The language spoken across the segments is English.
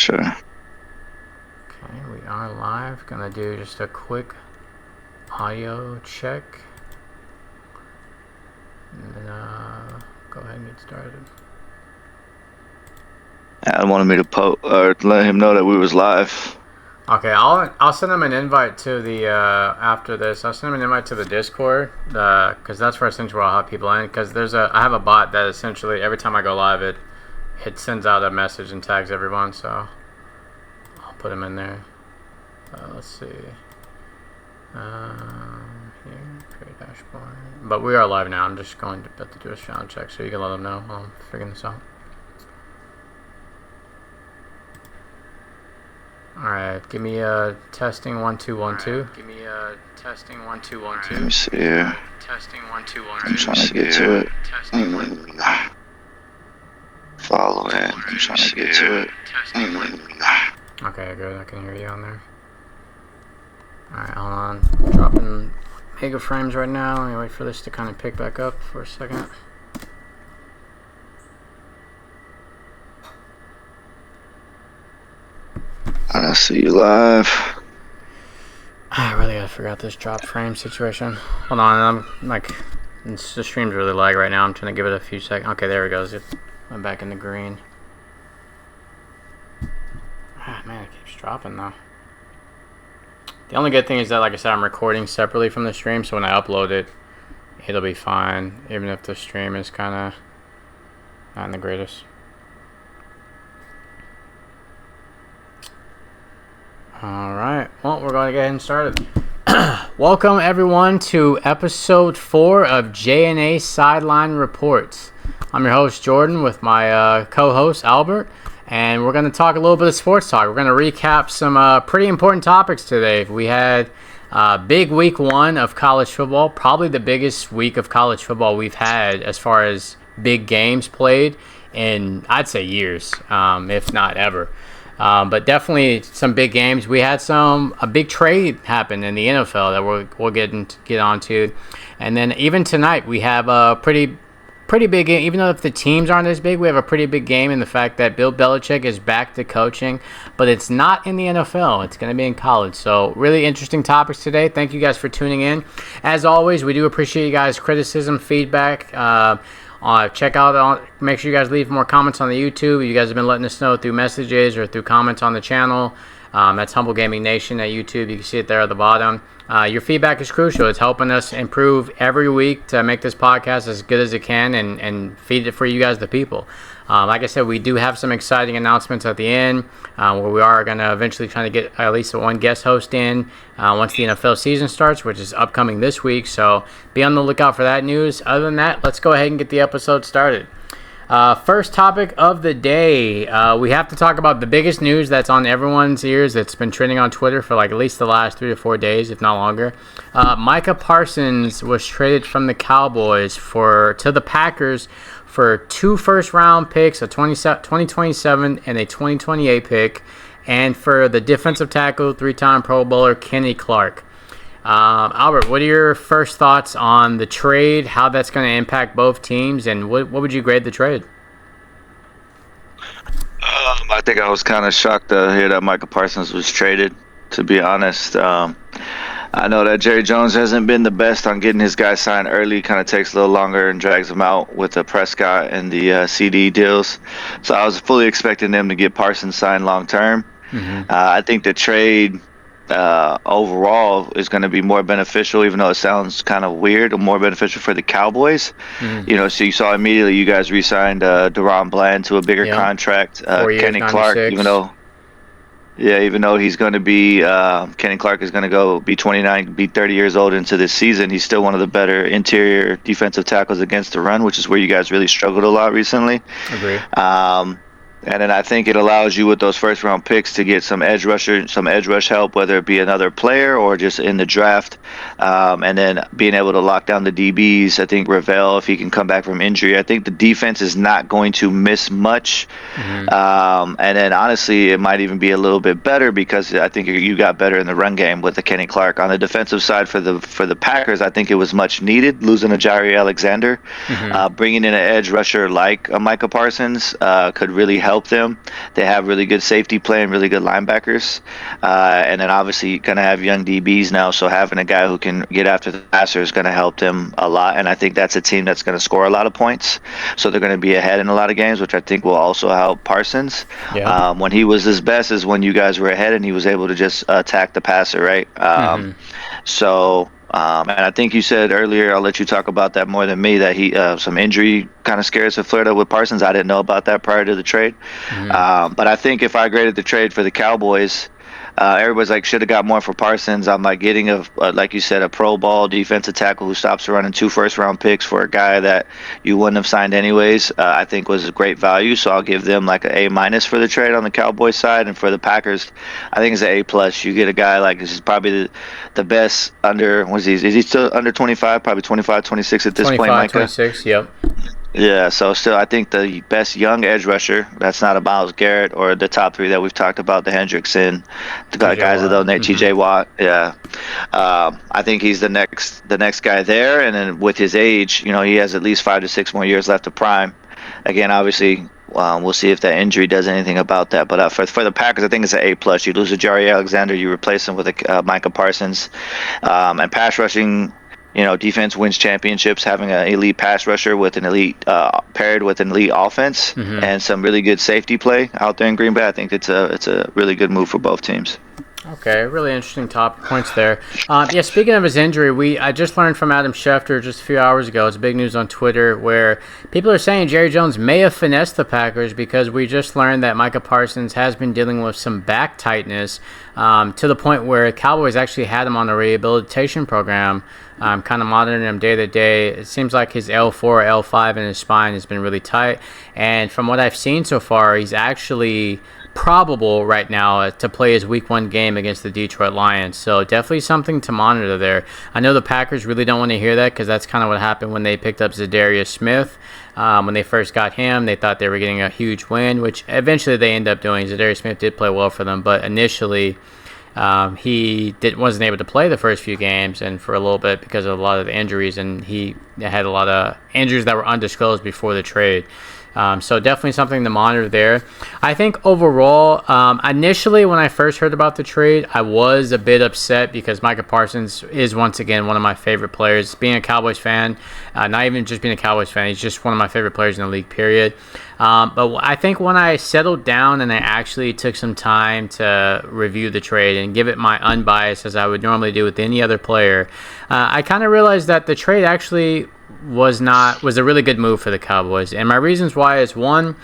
sure. Okay, we are live. Gonna do just a quick audio check. And then go ahead and get started. Adam wanted me to let him know that we was live. Okay, I'll send him an invite to the after this. I'll send him an invite to the Discord because that's where essentially I'll have people in. Because I have a bot that essentially every time I go live, it sends out a message and tags everyone. So I'll put him in there. Let's see. Here, create dashboard. But we are live now. I'm just going to do a sound check so you can let them know while I'm figuring this out. Alright, give me a testing 1 2 1 2. Give me a testing 1 2 1 2. Let me see here. Testing 1 2 1 2. I'm trying to get to it. Testing 1 Follow it. I'm trying to get to it. Okay, good. I can hear you on there. Alright, hold on. Dropping mega frames right now. Let me wait for this to kind of pick back up for a second. I see you live. I really gotta figure out this drop frame situation. Hold on, I'm like, the stream's really lag right now. I'm trying to give it a few seconds. Okay, there it goes. I'm back in the green. Ah, man, it keeps dropping though. The only good thing is that, like I said, I'm recording separately from the stream, so when I upload it, it'll be fine, even if the stream is kind of not the greatest. Alright, well, we're going to get ahead and start it. Welcome, everyone, to episode 4 of J&A Sideline Reports. I'm your host, Jordan, with my co-host, Albert, and we're going to talk a little bit of sports talk. We're going to recap some pretty important topics today. We had big week 1 of college football, probably the biggest week of college football we've had as far as big games played in, I'd say, years, if not ever. But definitely some big games. We had a big trade happen in the NFL that we'll get onto, and then even tonight we have a pretty big game. Even though if the teams aren't as big, we have a pretty big game in the fact that Bill Belichick is back to coaching, but it's not in the NFL. It's going to be in college. So really interesting topics today. Thank you guys for tuning in. As always, we do appreciate you guys' criticism, feedback. Check out, make sure you guys leave more comments on the YouTube. You guys have been letting us know through messages or through comments on the channel. That's Humble Gaming Nation at YouTube. You can see it there at the bottom. Your feedback is crucial. It's helping us improve every week to make this podcast as good as it can and feed it for you guys, the people. Like I said, we do have some exciting announcements at the end where we are going to eventually try to get at least one guest host in once the NFL season starts, which is upcoming this week. So be on the lookout for that news. Other than that, let's go ahead and get the episode started. First topic of the day, we have to talk about the biggest news that's on everyone's ears that's been trending on Twitter for like at least the last 3 to 4 days, if not longer. Micah Parsons was traded from the Cowboys to the Packers for 2 first-round picks, a 2027 and a 2028 pick, and for the defensive tackle, 3-time Pro Bowler Kenny Clark. Albert, what are your first thoughts on the trade, how that's going to impact both teams, and what would you grade the trade? I think I was kind of shocked to hear that Micah Parsons was traded, to be honest. I know that Jerry Jones hasn't been the best on getting his guys signed early. Kind of takes a little longer and drags them out with the Prescott and the CD deals. So I was fully expecting them to get Parsons signed long term. Mm-hmm. I think the trade overall is going to be more beneficial, even though it sounds kind of weird, or more beneficial for the Cowboys. Mm-hmm. So you saw immediately you guys re-signed Deron Bland to a bigger contract. Kenny Clark, even though he's going to be Kenny Clark is going to be 29, be 30 years old into this season. He's still one of the better interior defensive tackles against the run, which is where you guys really struggled a lot recently. Agree. And then I think it allows you with those first round picks to get some edge rush help, whether it be another player or just in the draft. And then being able to lock down the DBs. I think Ravel, if he can come back from injury, I think the defense is not going to miss much. Mm-hmm. And then honestly, it might even be a little bit better because I think you got better in the run game with the Kenny Clark. On the defensive side for the Packers, I think it was much needed losing a Jaire Alexander. Mm-hmm. Bringing in an edge rusher like Micah Parsons could really help them. They have really good safety play and really good linebackers. And then obviously you're going to have young DBs now, so having a guy who can get after the passer is going to help them a lot. And I think that's a team that's going to score a lot of points. So they're going to be ahead in a lot of games, which I think will also help Parsons. Yeah. When he was his best is when you guys were ahead and he was able to just attack the passer, right? So... and I think you said earlier, I'll let you talk about that more than me, that he some injury kind of scares have flared up with Parsons. I didn't know about that prior to the trade. But I think if I graded the trade for the Cowboys, everybody's like, should have got more for Parsons. I'm like getting like you said, a pro ball defensive tackle who stops running 2 first-round picks for a guy that you wouldn't have signed anyways. I think was a great value. So I'll give them like an A- for the trade on the Cowboys side, and for the Packers, I think it's an A+. You get a guy like this is probably the best under. What is he? Is he still under 25? Probably 25, 26 at this point, Micah. 26. Yep. Yeah, so still, I think the best young edge rusher, that's not a Myles Garrett or the top 3 that we've talked about, the Hendrickson, the guys that don't name TJ Watt. Yeah, I think he's the next guy there, and then with his age, you know, he has at least 5 to 6 more years left of prime. Again, obviously, we'll see if that injury does anything about that. But for the Packers, I think it's an A+. You lose a Jari Alexander, you replace him with a Micah Parsons, and pass rushing. You know, defense wins championships. Having an elite pass rusher with an elite paired with an elite offense and some really good safety play out there in Green Bay, I think it's a really good move for both teams. Okay, really interesting top points there. Yeah, speaking of his injury, I just learned from Adam Schefter just a few hours ago. It's big news on Twitter where people are saying Jerry Jones may have finessed the Packers because we just learned that Micah Parsons has been dealing with some back tightness to the point where Cowboys actually had him on a rehabilitation program, kind of monitoring him day to day. It seems like his L4 or L5 in his spine has been really tight. And from what I've seen so far, he's actually probable right now to play his week 1 game against the Detroit Lions. So definitely something to monitor there. I know the Packers really don't want to hear that because that's kind of what happened when they picked up Zadarius Smith. When they first got him, they thought they were getting a huge win, which eventually they ended up doing. Zadarius Smith did play well for them, but initially he wasn't able to play the first few games, and for a little bit because of a lot of the injuries, and he had a lot of injuries that were undisclosed before the trade. So definitely something to monitor there. I think overall, initially when I first heard about the trade, I was a bit upset because Micah Parsons is once again one of my favorite players. Being a Cowboys fan, not even just being a Cowboys fan, he's just one of my favorite players in the league, period. But I think when I settled down and I actually took some time to review the trade and give it my unbiased as I would normally do with any other player, I kind of realized that the trade actually was a really good move for the Cowboys. And my reasons why is, one,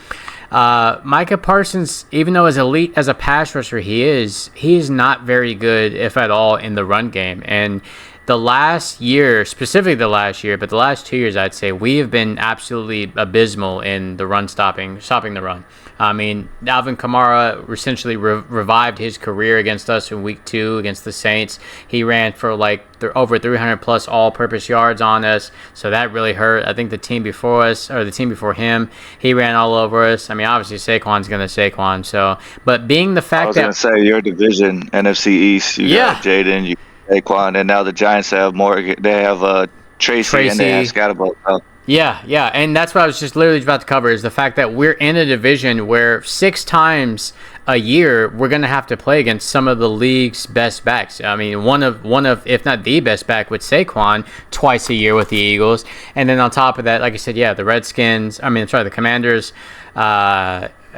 Micah Parsons, even though as elite as a pass rusher he is not very good, if at all, in the run game. And the last year, specifically the last year, but the last 2 years, I'd say, we have been absolutely abysmal in the run stopping the run. I mean, Alvin Kamara essentially revived his career against us in week 2 against the Saints. He ran for over 300 plus all-purpose yards on us, so that really hurt. I think the team before us, or the team before him, he ran all over us. I mean, obviously Saquon's going to Saquon. So, but being the fact that I was going to say your division, NFC East, you got Jaden, you got Saquon, and now the Giants have more. They have Tracy, and they have Scatterbo. Yeah, and that's what I was just literally about to cover, is the fact that we're in a division where 6 times a year we're going to have to play against some of the league's best backs. I mean, one of if not the best back with Saquon twice a year with the Eagles. And then on top of that, like I said, the Commanders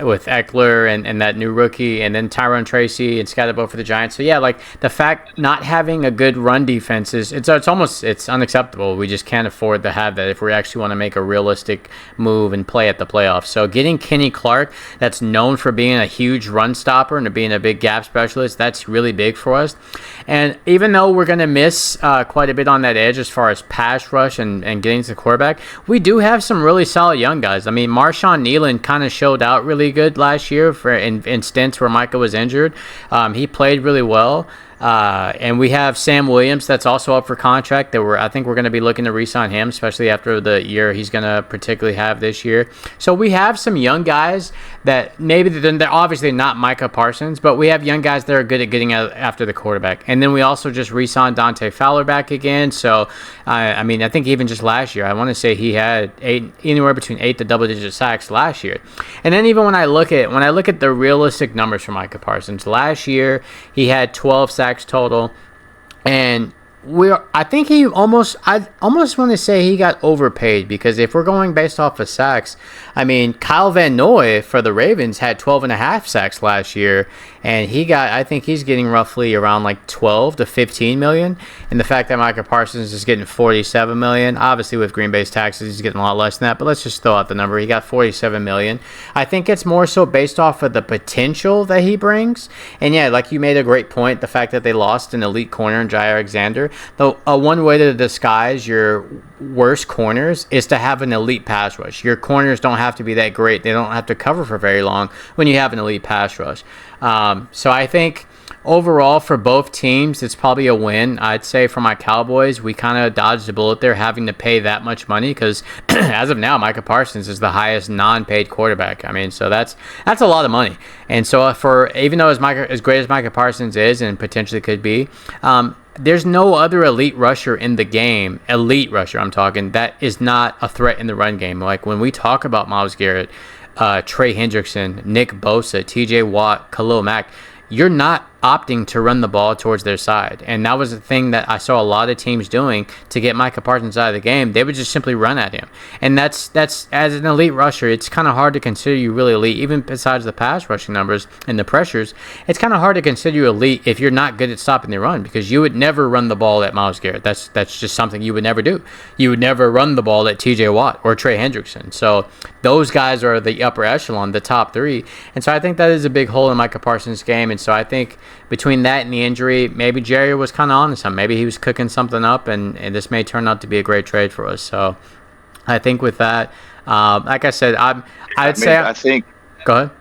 with Eckler and that new rookie, and then Tyrone Tracy and Scatterbo for the Giants. So yeah, like the fact not having a good run defense it's unacceptable. We just can't afford to have that if we actually want to make a realistic move and play at the playoffs. So getting Kenny Clark, that's known for being a huge run stopper and being a big gap specialist, that's really big for us. And even though we're going to miss quite a bit on that edge as far as pass rush and getting to the quarterback, we do have some really solid young guys. I mean, Marshawn Nealon kind of showed out really good last year in stints where Micah was injured. He played really well. And we have Sam Williams that's also up for contract. I think we're going to be looking to re-sign him, especially after the year he's going to particularly have this year. So we have some young guys that maybe they're obviously not Micah Parsons, but we have young guys that are good at getting out after the quarterback. And then we also just re-signed Dante Fowler back again. So I mean, I think even just last year, I want to say he had anywhere between 8 to double-digit sacks last year. And then even when I look at the realistic numbers for Micah Parsons, last year he had 12 sacks total, and I almost want to say he got overpaid, because if we're going based off of sacks, I mean, Kyle Van Noy for the Ravens had 12.5 sacks last year, and I think he's getting roughly around like 12 to 15 million. And the fact that Micah Parsons is getting 47 million, obviously with Green Bay's taxes, he's getting a lot less than that, but let's just throw out the number. He got 47 million. I think it's more so based off of the potential that he brings. And yeah, like you made a great point, the fact that they lost an elite corner in Jair Alexander. Though one way to disguise your worst corners is to have an elite pass rush. Your corners don't have to be that great. They don't have to cover for very long when you have an elite pass rush. So I think overall for both teams, it's probably a win. I'd say for my Cowboys, we kind of dodged a bullet there having to pay that much money, because as of now, Micah Parsons is the highest non-paid quarterback. I mean, so that's a lot of money. And so even though as great as Micah Parsons is and potentially could be, there's no other elite rusher in the game, elite rusher I'm talking, that is not a threat in the run game. Like when we talk about Myles Garrett, Trey Hendrickson, Nick Bosa, TJ Watt, Khalil Mack, you're not opting to run the ball towards their side. And that was the thing that I saw a lot of teams doing to get Micah Parsons out of the game. They would just simply run at him. And that's as an elite rusher, it's kind of hard to consider you really elite, even besides the pass rushing numbers and the pressures. It's kind of hard to consider you elite if you're not good at stopping the run, because you would never run the ball at Myles Garrett. That's just something you would never do. You would never run the ball at TJ Watt or Trey Hendrickson. So those guys are the upper echelon, the top three. And so I think that is a big hole in Micah Parsons' game. And so I think between that and the injury, maybe Jerry was kind of on to something. Maybe he was cooking something up, and this may turn out to be a great trade for us. So I think with that, like I said, I think. Go ahead.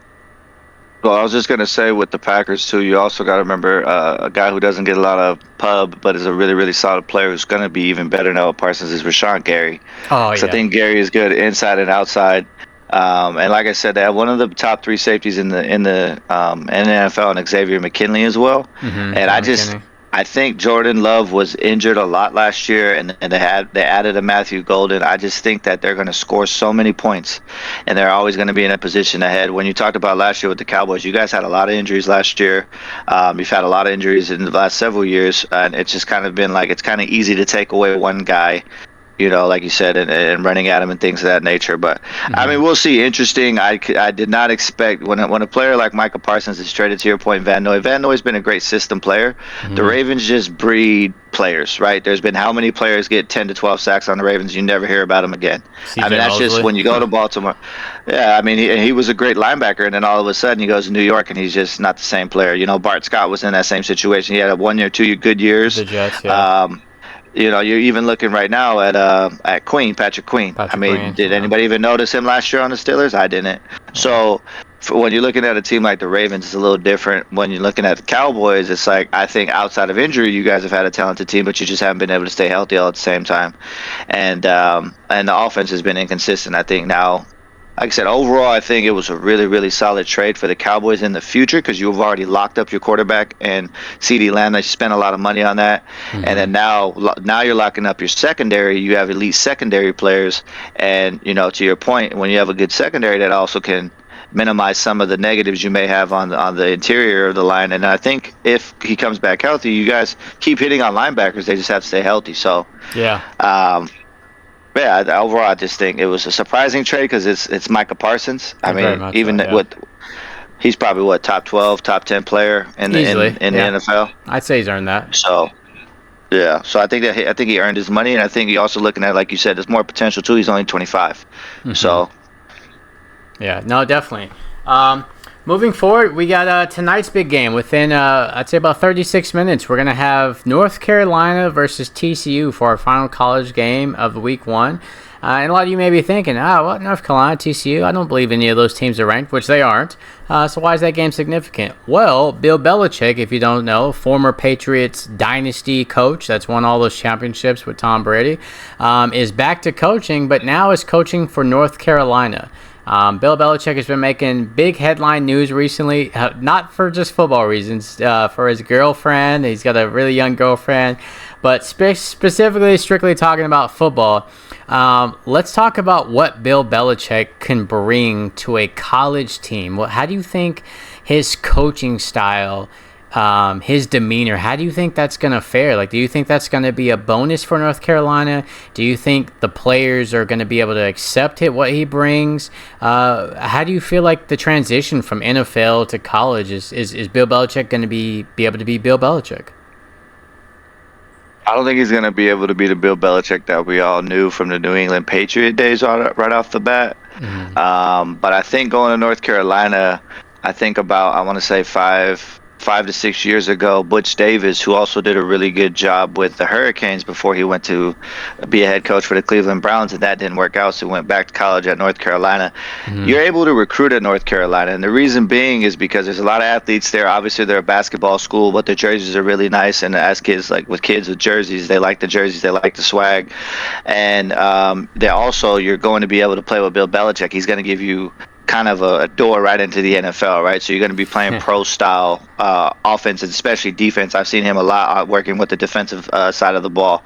Well, I was just going to say with the Packers, too, you also got to remember a guy who doesn't get a lot of pub but is a really, really solid player who's going to be even better now with Parsons is Rashawn Gary. Oh, yeah. So I think Gary is good inside and outside. And like I said, they have one of the top three safeties in the NFL, and Xavier McKinley as well. Mm-hmm. And I think Jordan Love was injured a lot last year, and they added a Matthew Golden. I just think that they're going to score so many points, and they're always going to be in a position ahead. When you talked about last year with the Cowboys, you guys had a lot of injuries last year. You've had a lot of injuries in the last several years, and it's just kind of been like it's kind of easy to take away one guy, you know, like you said, and running at him and things of that nature. But, I mean, we'll see. Interesting. I did not expect when a player like Micah Parsons is traded, to your point, Van Noy's been a great system player. Mm-hmm. The Ravens just breed players, right? There's been how many players get 10 to 12 sacks on the Ravens? You never hear about them again. I mean, that's just when you go to Baltimore. Yeah, I mean, he was a great linebacker, and then all of a sudden he goes to New York, and he's just not the same player. You know, Bart Scott was in that same situation. He had 1 year, 2 good years. The Jets, yeah. You know, you're even looking right now at Patrick Queen. Did anybody even notice him last year on the Steelers? I didn't. So when you're looking at a team like the Ravens, it's a little different. When you're looking at the Cowboys, it's like, I think outside of injury, you guys have had a talented team, but you just haven't been able to stay healthy all at the same time. And the offense has been inconsistent. I think now, like I said, overall, I think it was a really, really solid trade for the Cowboys in the future, because you've already locked up your quarterback and CeeDee Lamb. They spent a lot of money on that. Mm-hmm. And then now you're locking up your secondary. You have elite secondary players. And, you know, to your point, when you have a good secondary, that also can minimize some of the negatives you may have on the interior of the line. And I think if he comes back healthy, you guys keep hitting on linebackers. They just have to stay healthy. So, yeah. Yeah, overall, I just think it was a surprising trade because it's Micah Parsons. I mean, even he's probably top 12, top 10 player in the NFL. I'd say he's earned that. So, yeah. So I think he earned his money, and I think he also looking at, like you said, there's more potential too. He's only 25. Mm-hmm. So. Yeah. No, definitely. Moving forward, we got tonight's big game. Within, I'd say about 36 minutes, we're going to have North Carolina versus TCU for our final college game of week 1. And a lot of you may be thinking, what, North Carolina, TCU? I don't believe any of those teams are ranked, which they aren't. So why is that game significant? Well, Bill Belichick, if you don't know, former Patriots dynasty coach that's won all those championships with Tom Brady, is back to coaching, but now is coaching for North Carolina. Bill Belichick has been making big headline news recently, not for just football reasons, for his girlfriend. He's got a really young girlfriend, but specifically, strictly talking about football. Let's talk about what Bill Belichick can bring to a college team. How do you think his coaching style, his demeanor, how do you think that's going to fare? Like, do you think that's going to be a bonus for North Carolina? Do you think the players are going to be able to accept what he brings? How do you feel like the transition from NFL to college is Bill Belichick going to be able to be Bill Belichick? I don't think he's going to be able to be the Bill Belichick that we all knew from the New England Patriot days right off the bat. Mm-hmm. But I think going to North Carolina, I think about, I want to say 5 to 6 years ago, Butch Davis, who also did a really good job with the Hurricanes before he went to be a head coach for the Cleveland Browns, and that didn't work out, so he went back to college at North Carolina. Mm-hmm. You're able to recruit at North Carolina, and the reason being is because there's a lot of athletes there. Obviously, they're a basketball school, but the jerseys are really nice, and as kids, like with kids with jerseys, they like the jerseys, they like the swag, and you're going to be able to play with Bill Belichick. He's going to give you kind of a door right into the NFL, right? So you're going to be playing pro-style offense, and especially defense. I've seen him a lot working with the defensive side of the ball.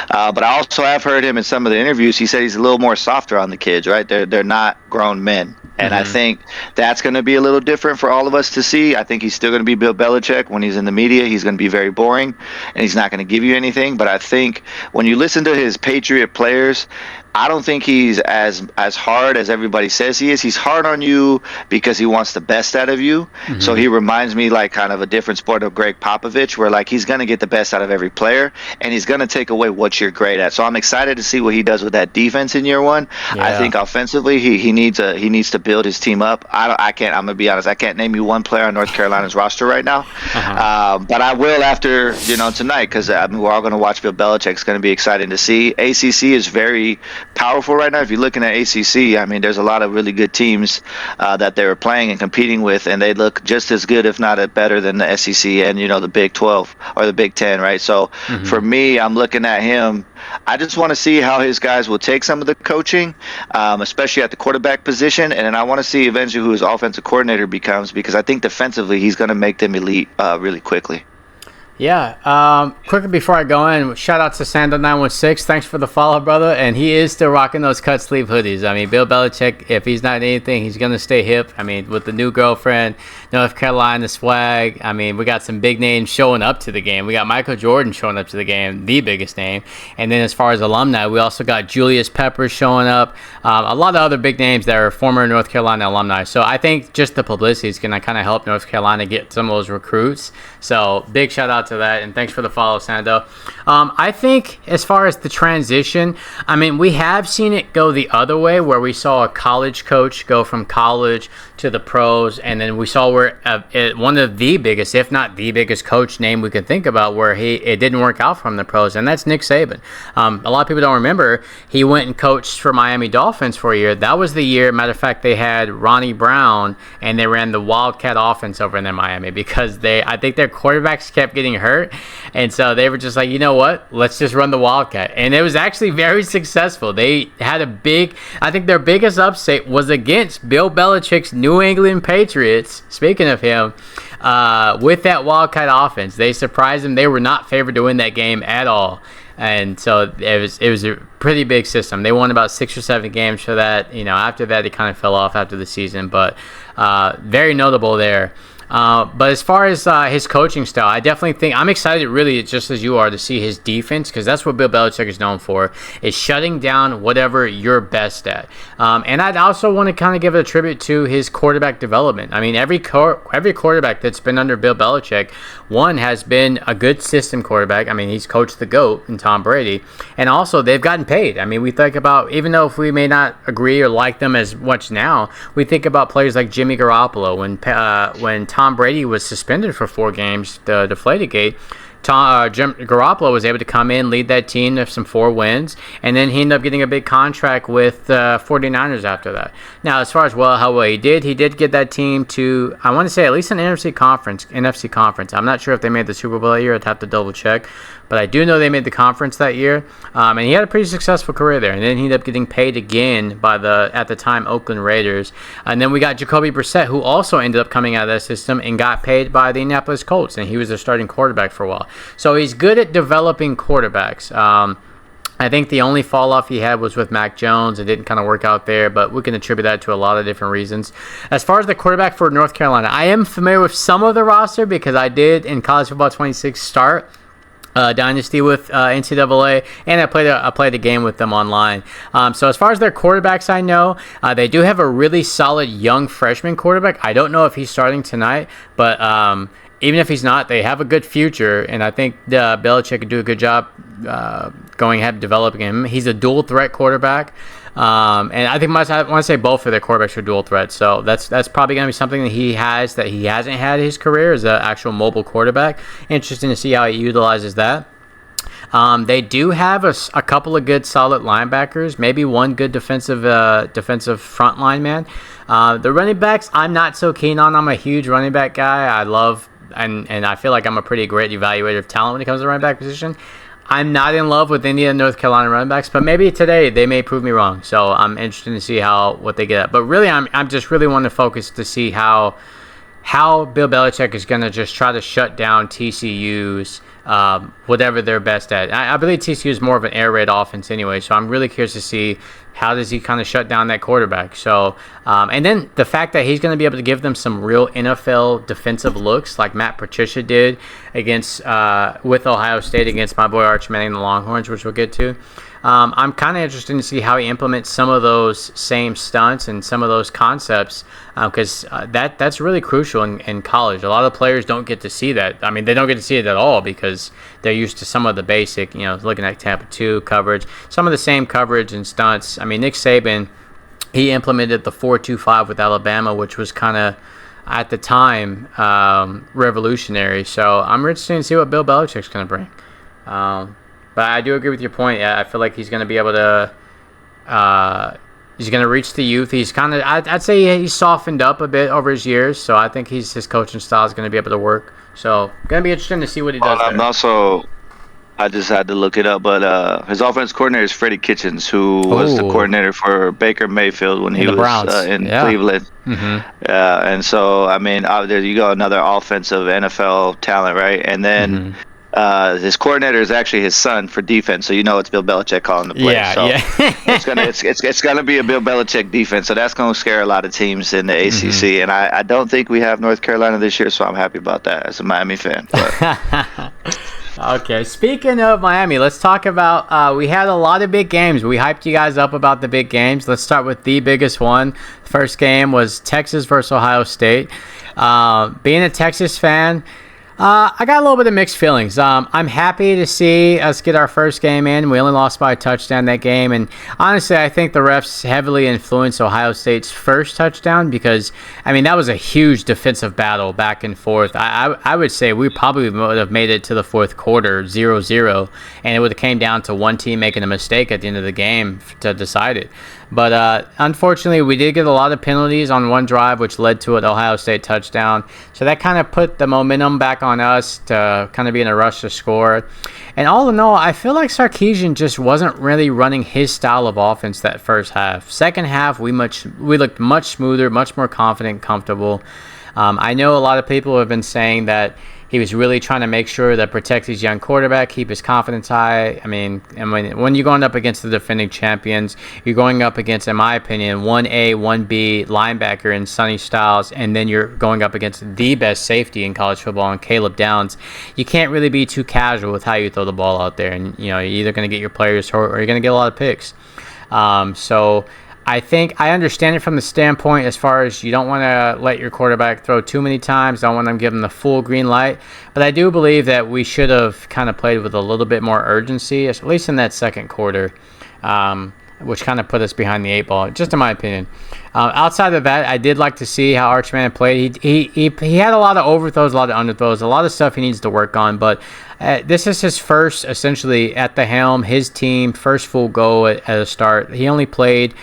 But I also have heard him in some of the interviews. He said he's a little more softer on the kids, right? They're not grown men. And I think that's going to be a little different for all of us to see. I think he's still going to be Bill Belichick. When he's in the media, he's going to be very boring, and he's not going to give you anything. But I think when you listen to his Patriot players, I don't think he's as hard as everybody says he is. He's hard on you because he wants the best out of you. Mm-hmm. So he reminds me like kind of a different sport of Greg Popovich, where like he's going to get the best out of every player, and he's going to take away what you're great at. So I'm excited to see what he does with that defense in year one. Yeah. I think offensively he needs to build his team up. I'm gonna be honest, I can't name you one player on North Carolina's roster right now. But I will after tonight, because we're all going to watch Bill Belichick. It's going to be exciting to see. ACC is very powerful right now. If you're looking at ACC, I mean, there's a lot of really good teams that they were playing and competing with, and they look just as good, if not better, than the SEC and the Big 12 or the Big 10, right? So for me, I'm looking at him. I just want to see how his guys will take some of the coaching, especially at the quarterback position, and then I want to see eventually who his offensive coordinator becomes, because I think defensively he's going to make them elite really quickly. Yeah. Quickly before I go in, shout out to Sando916. Thanks for the follow, brother. And he is still rocking those cut sleeve hoodies. I mean, Bill Belichick, if he's not anything, he's going to stay hip. I mean, with the new girlfriend, North Carolina swag. I mean, we got some big names showing up to the game. We got Michael Jordan showing up to the game, the biggest name. And then as far as alumni, we also got Julius Peppers showing up. A lot of other big names that are former North Carolina alumni. So I think just the publicity is going to kind of help North Carolina get some of those recruits. So big shout out to that, and thanks for the follow, Sando. I think as far as the transition, I mean, we have seen it go the other way, where we saw a college coach go from college to the pros, and then we saw where one of the biggest, if not the biggest coach name we can think about, where it didn't work out from the pros, and that's Nick Saban. A lot of people don't remember, he went and coached for Miami Dolphins for a year. That was the year, matter of fact, they had Ronnie Brown, and they ran the Wildcat offense over in Miami, because I think their quarterbacks kept getting hurt, and so they were just like, you know what, let's just run the Wildcat. And it was actually very successful. They had I think their biggest upset was against Bill Belichick's New England Patriots, speaking of him, with that Wildcat offense. They surprised them. They were not favored to win that game at all. And so it was a pretty big system. They won about 6 or 7 games for that. After that, it kind of fell off after the season, but very notable there. But as far as his coaching style, I definitely think I'm excited, really, just as you are, to see his defense, because that's what Bill Belichick is known for, is shutting down whatever you're best at. And I'd also want to kind of give a tribute to his quarterback development. I mean, every quarterback that's been under Bill Belichick, one has been a good system quarterback. I mean, he's coached the GOAT in Tom Brady, and also they've gotten paid. I mean, we think about, even though if we may not agree or like them as much now, we think about players like Jimmy Garoppolo when Tom Brady was suspended for 4 games, the Deflategate. Jim Garoppolo was able to come in, lead that team to some 4 wins, and then he ended up getting a big contract with 49ers after that. Now, as far as how well he did get that team to, I want to say, at least an NFC conference. I'm not sure if they made the Super Bowl that year. I'd have to double check. But I do know they made the conference that year, and he had a pretty successful career there. And then he ended up getting paid again by at the time, Oakland Raiders. And then we got Jacoby Brissett, who also ended up coming out of that system and got paid by the Indianapolis Colts, and he was their starting quarterback for a while. So he's good at developing quarterbacks. I think the only fall off he had was with Mac Jones. It didn't kind of work out there, but we can attribute that to a lot of different reasons. As far as the quarterback for North Carolina, I am familiar with some of the roster because I did in College Football 26 start Dynasty with NCAA, and I played a game with them online. So as far as their quarterbacks, I know they do have a really solid young freshman quarterback. I don't know if he's starting tonight, but even if he's not, they have a good future, and I think Belichick could do a good job going ahead and developing him. He's a dual threat quarterback. And I think I want to say both of their quarterbacks are dual threats. So that's probably going to be something that he hasn't had in his career as an actual mobile quarterback. Interesting to see how he utilizes that. They do have a couple of good solid linebackers, maybe one good defensive front line man. The running backs, I'm not so keen on. I'm a huge running back guy. I love and I feel like I'm a pretty great evaluator of talent when it comes to the running back position. I'm not in love with any of the North Carolina running backs, but maybe today they may prove me wrong. So I'm interested to see what they get at. But really, I'm just really wanting to focus to see how Bill Belichick is going to just try to shut down TCU's whatever they're best at. I believe TCU is more of an air raid offense anyway, so I'm really curious to see how does he kind of shut down that quarterback. So, and then the fact that he's going to be able to give them some real NFL defensive looks like Matt Patricia did against with Ohio State against my boy Arch Manning and the Longhorns, which we'll get to. I'm kind of interested to see how he implements some of those same stunts and some of those concepts because that's really crucial in college. A lot of players don't get to see that. I mean, they don't get to see it at all because they're used to some of the basic, looking at Tampa 2 coverage, some of the same coverage and stunts. I mean, Nick Saban, he implemented the 4-2-5 with Alabama, which was kind of, at the time, revolutionary. So I'm interested to see what Bill Belichick's going to bring. But I do agree with your point. Yeah, I feel like he's going to be able to he's going to reach the youth. He's kind of, I'd say he's softened up a bit over his years. So I think his coaching style is going to be able to work. So going to be interesting to see what he does there. I just had to look it up, but his offense coordinator is Freddie Kitchens, who was the coordinator for Baker Mayfield when he was in Cleveland. Mm-hmm. And so, I mean, there you go, another offensive NFL talent, right? And then his coordinator is actually his son for defense, so it's Bill Belichick calling the play. It's gonna be a Bill Belichick defense, so that's gonna scare a lot of teams in the ACC. And I don't think we have North Carolina this year, so I'm happy about that as a Miami fan. Okay, speaking of Miami, let's talk about we had a lot of big games. We hyped you guys up about the big games. Let's start with the biggest one. The first game was Texas versus Ohio State. Being a Texas fan, I got a little bit of mixed feelings. I'm happy to see us get our first game in. We only lost by a touchdown that game. And honestly, I think the refs heavily influenced Ohio State's first touchdown because, I mean, that was a huge defensive battle back and forth. I would say we probably would have made it to the fourth quarter 0-0, and it would have came down to one team making a mistake at the end of the game to decide it. But unfortunately, we did get a lot of penalties on one drive, which led to an Ohio State touchdown. So that kind of put the momentum back on us to kind of be in a rush to score. And all in all, I feel like Sarkisian just wasn't really running his style of offense that first half. Second half, we looked much smoother, much more confident, comfortable. I know a lot of people have been saying that he was really trying to make sure that protect his young quarterback, keep his confidence high. I mean, when you're going up against the defending champions, you're going up against, in my opinion, 1A, 1B linebacker in Sonny Styles, and then you're going up against the best safety in college football in Caleb Downs. You can't really be too casual with how you throw the ball out there, and you're either going to get your players hurt or you're going to get a lot of picks. So I think I understand it from the standpoint as far as you don't want to let your quarterback throw too many times, don't want them to give them the full green light. But I do believe that we should have kind of played with a little bit more urgency, at least in that second quarter, which kind of put us behind the eight ball, just in my opinion. Outside of that, I did like to see how Archman played. He had a lot of overthrows, a lot of underthrows, a lot of stuff he needs to work on. But this is his first, essentially, at the helm, his team, first full go at a start. He only played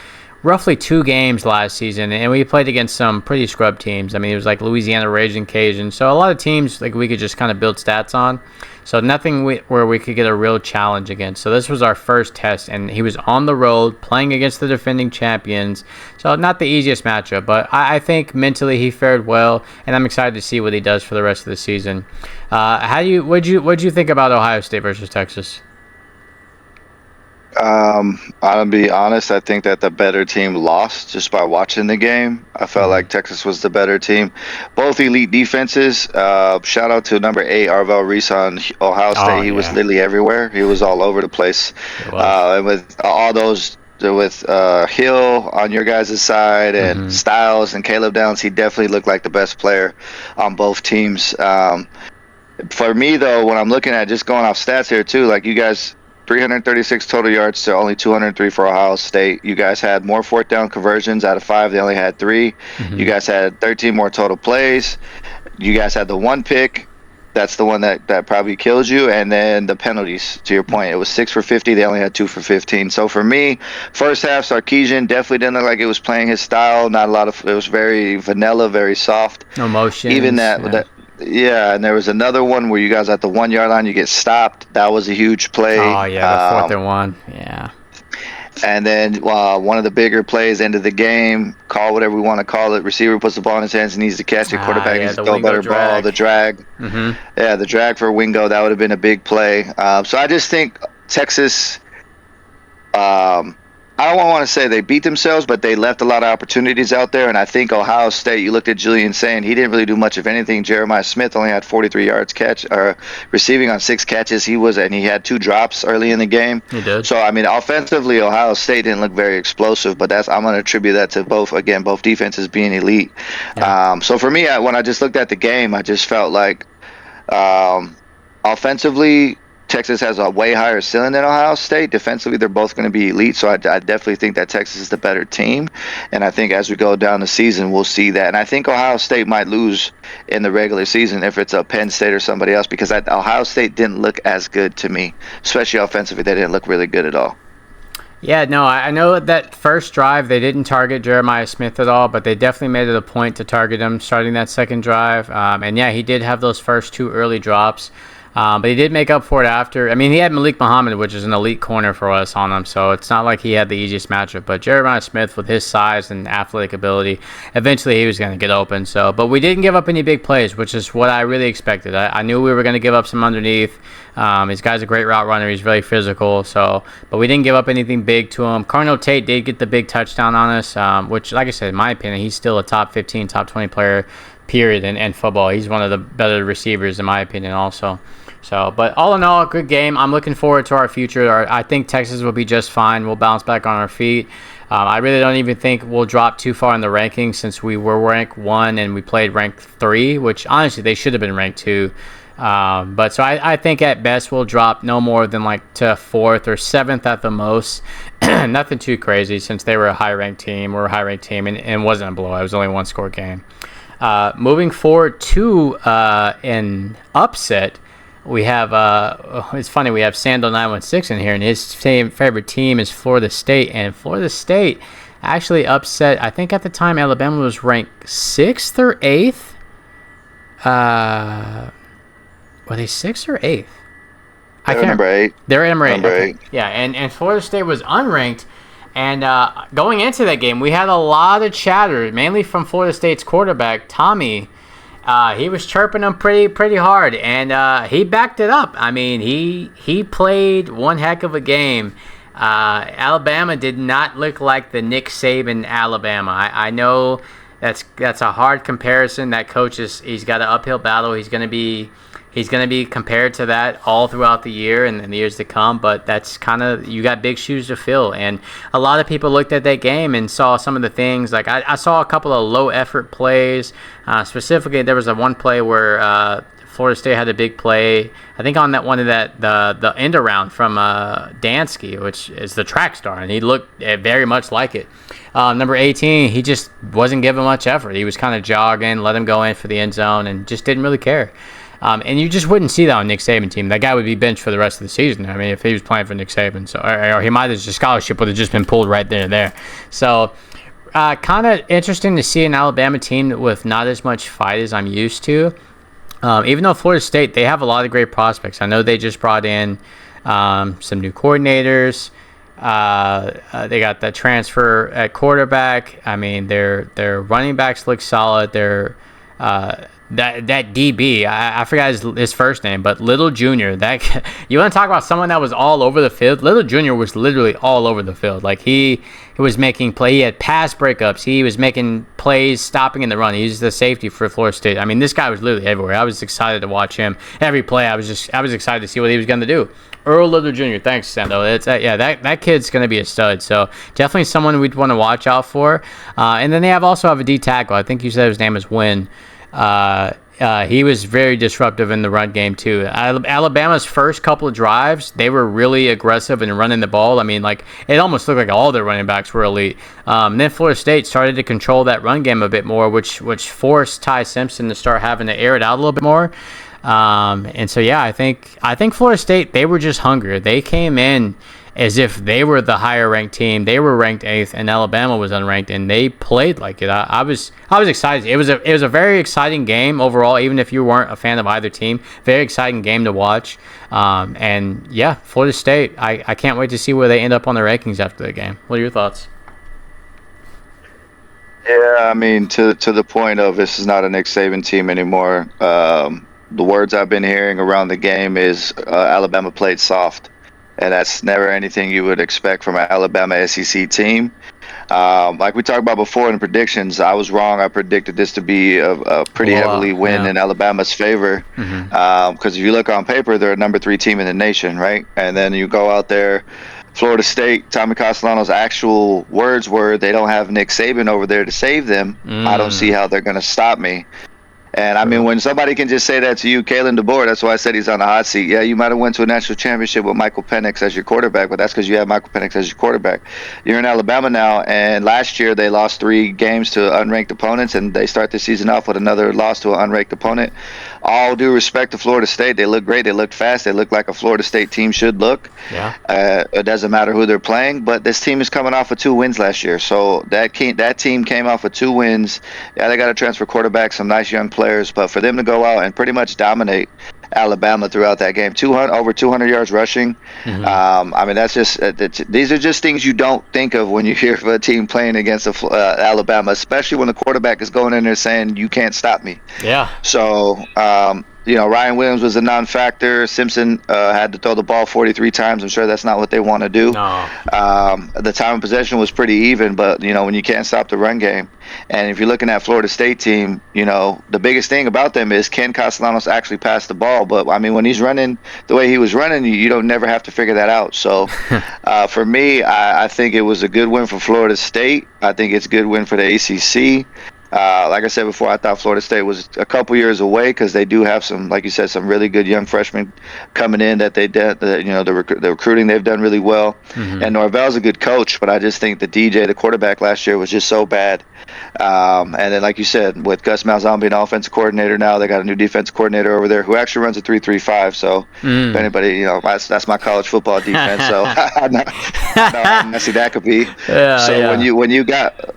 roughly 2 games last season, and we played against some pretty scrub teams. I mean, it was like Louisiana Raging Cajun. So a lot of teams like we could just kind of build stats on. So nothing where we could get a real challenge against. So this was our first test, and he was on the road playing against the defending champions. So not the easiest matchup, but I think mentally he fared well, and I'm excited to see what he does for the rest of the season. What'd you think about Ohio State versus Texas? I'll be honest, I think that the better team lost just by watching the game. I felt like Texas was the better team. Both elite defenses. Shout out to number 8, Arvell Reese on Ohio State. He was literally everywhere. He was all over the place. And with all those, with Hill on your guys' side and Styles and Caleb Downs, he definitely looked like the best player on both teams. For me, though, when I'm looking at just going off stats here, too, like you guys, 336 total yards to only 203 for Ohio State. You guys had more 4th down conversions out of 5. They only had 3. You guys had 13 more total plays. You guys had the 1 pick. That's the one that probably kills you. And then the penalties, to your point. It was 6 for 50. They only had 2 for 15. So for me, first half, Sarkisian definitely didn't look like it was playing his style. Not a lot of – it was very vanilla, very soft. No motion. Even that yeah, and there was another one where you guys at the 1 yard line, you get stopped. That was a huge play. Oh, yeah, the 4th and 1. Yeah. And then one of the bigger plays, end of the game, call whatever we want to call it. Receiver puts the ball in his hands and needs to catch it. Quarterback needs to throw a better ball. The drag. Yeah, the drag for Wingo, that would have been a big play. So I just think Texas, I don't want to say they beat themselves, but they left a lot of opportunities out there. And I think Ohio State, you looked at Julian saying he didn't really do much of anything. Jeremiah Smith only had 43 yards receiving on 6 catches. And he had 2 drops early in the game. He did. So I mean, offensively, Ohio State didn't look very explosive, but I'm going to attribute that to both defenses being elite. Yeah. So for me, when I just looked at the game, I just felt like offensively, Texas has a way higher ceiling than Ohio State. Defensively, they're both going to be elite, so I definitely think that Texas is the better team. And I think as we go down the season, we'll see that. And I think Ohio State might lose in the regular season if it's a Penn State or somebody else, because Ohio State didn't look as good to me, especially offensively. They didn't look really good at all. Yeah, no, I know that first drive they didn't target Jeremiah Smith at all, but they definitely made it a point to target him starting that second drive. And yeah, he did have those first 2 early drops. But he did make up for it after. I mean, he had Malik Muhammad, which is an elite corner for us on him, so it's not like he had the easiest matchup. But Jeremiah Smith, with his size and athletic ability, eventually he was going to get open. But we didn't give up any big plays, which is what I really expected. I knew we were going to give up some underneath. This guy's a great route runner. He's really physical. But we didn't give up anything big to him. Carnell Tate did get the big touchdown on us, which, like I said, in my opinion, he's still a top 15, top 20 player, period, in football. He's one of the better receivers, in my opinion, also. But all in all, a good game. I'm looking forward to our future. I think Texas will be just fine. We'll bounce back on our feet. I really don't even think we'll drop too far in the rankings, since we were ranked 1 and we played ranked 3, which honestly they should have been ranked 2. But I think at best we'll drop no more than like to 4th or 7th at the most. Nothing too crazy, since they were a high-ranked team. We're a high-ranked team, and it wasn't a blowout. It was only a 1-score game. Moving forward to an upset. We have, it's funny, we have Sando916 in here, and his favorite team is Florida State. And Florida State actually upset, I think at the time Alabama was ranked 6th or 8th. Were they 6th or 8th? They're number 8. They're number 8. Number 8. Yeah, and Florida State was unranked. And going into that game, we had a lot of chatter, mainly from Florida State's quarterback, Tommy. He was chirping them pretty hard, and he backed it up. I mean, he played one heck of a game. Alabama did not look like the Nick Saban Alabama. I know that's a hard comparison. That coach he's got an uphill battle. He's going to be compared to that all throughout the year and the years to come, but that's kind of, you got big shoes to fill. And a lot of people looked at that game and saw some of the things, like I saw a couple of low effort plays. Specifically, there was one play where Florida State had a big play, I think on that one of the end around from Dansky, which is the track star, and he looked very much like it. Number 18, he just wasn't giving much effort. He was kind of jogging, let him go in for the end zone, and just didn't really care. And you just wouldn't see that on Nick Saban's team. That guy would be benched for the rest of the season. I mean, if he was playing for Nick Saban, so or he might have just scholarship would have just been pulled right there. So. Kind of interesting to see an Alabama team with not as much fight as I'm used to. Even though Florida State, they have a lot of great prospects. I know they just brought in some new coordinators. They got the transfer at quarterback. I mean, their running backs look solid. Their that DB, I forgot his first name, but Little Jr. That you want to talk about someone that was all over the field? Little Jr. was literally all over the field. Like he was making play. He had pass breakups. He was making plays, stopping in the run. He's the safety for Florida State. I mean, this guy was literally everywhere. I was excited to watch him every play. I was excited to see what he was going to do. Earl Little Jr. Thanks, Sando. That kid's going to be a stud. So definitely someone we'd want to watch out for. And then they also have a D tackle. I think you said his name is Wynn. He was very disruptive in the run game too. Alabama's first couple of drives, they were really aggressive in running the ball. I mean, like it almost looked like all their running backs were elite. Then Florida State started to control that run game a bit more, which forced Ty Simpson to start having to air it out a little bit more. And so I think Florida State, they were just hungry. They came in as if they were the higher ranked team. They were ranked 8th, and Alabama was unranked, and they played like it. I was excited. It was a very exciting game overall, even if you weren't a fan of either team. Very exciting game to watch. And Florida State. I can't wait to see where they end up on the rankings after the game. What are your thoughts? Yeah, I mean, to the point of this is not a Nick Saban team anymore. The words I've been hearing around the game is Alabama played soft. And that's never anything you would expect from an Alabama SEC team. Like we talked about before in the predictions, I was wrong. I predicted this to be a pretty heavily win in Alabama's favor. Because if you look on paper, they're a number 3 team in the nation, right? And then you go out there, Florida State, Tommy Castellano's actual words were, they don't have Nick Saban over there to save them. I don't see how they're going to stop me. And, I mean, when somebody can just say that to you, Kalen DeBoer, that's why I said he's on the hot seat. Yeah, you might have went to a national championship with Michael Penix as your quarterback, but that's because you have Michael Penix as your quarterback. You're in Alabama now, and last year they lost 3 games to unranked opponents, and they start the season off with another loss to an unranked opponent. All due respect to Florida State, they look great. They looked fast. They look like a Florida State team should look. Yeah. It doesn't matter who they're playing, but this team is coming off of 2 wins last year. So that team came off of 2 wins. Yeah, they got to transfer quarterback, some nice young players, but for them to go out and pretty much dominate Alabama throughout that game, over 200 yards rushing. I mean, that's just these are just things you don't think of when you hear of a team playing against Alabama, especially when the quarterback is going in there saying you can't stop me. Yeah. So Ryan Williams was a non-factor. Simpson had to throw the ball 43 times. I'm sure that's not what they want to do. No. The time of possession was pretty even, but when you can't stop the run game, and if you're looking at Florida State team, the biggest thing about them is can Castellanos actually pass the ball? But I mean, when he's running the way he was running, you don't never have to figure that out. So for me, I think it was a good win for Florida State. I think it's a good win for the ACC. Like I said before, I thought Florida State was a couple years away because they do have some, like you said, some really good young freshmen coming in that they did. The recruiting they've done really well. And Norvell's a good coach, but I just think the DJ, the quarterback last year, was just so bad. And then, like you said, with Gus Malzahn being offensive coordinator now, they got a new defensive coordinator over there who actually runs a 3-3-5. So if anybody, that's my college football defense. So I know how messy that could be.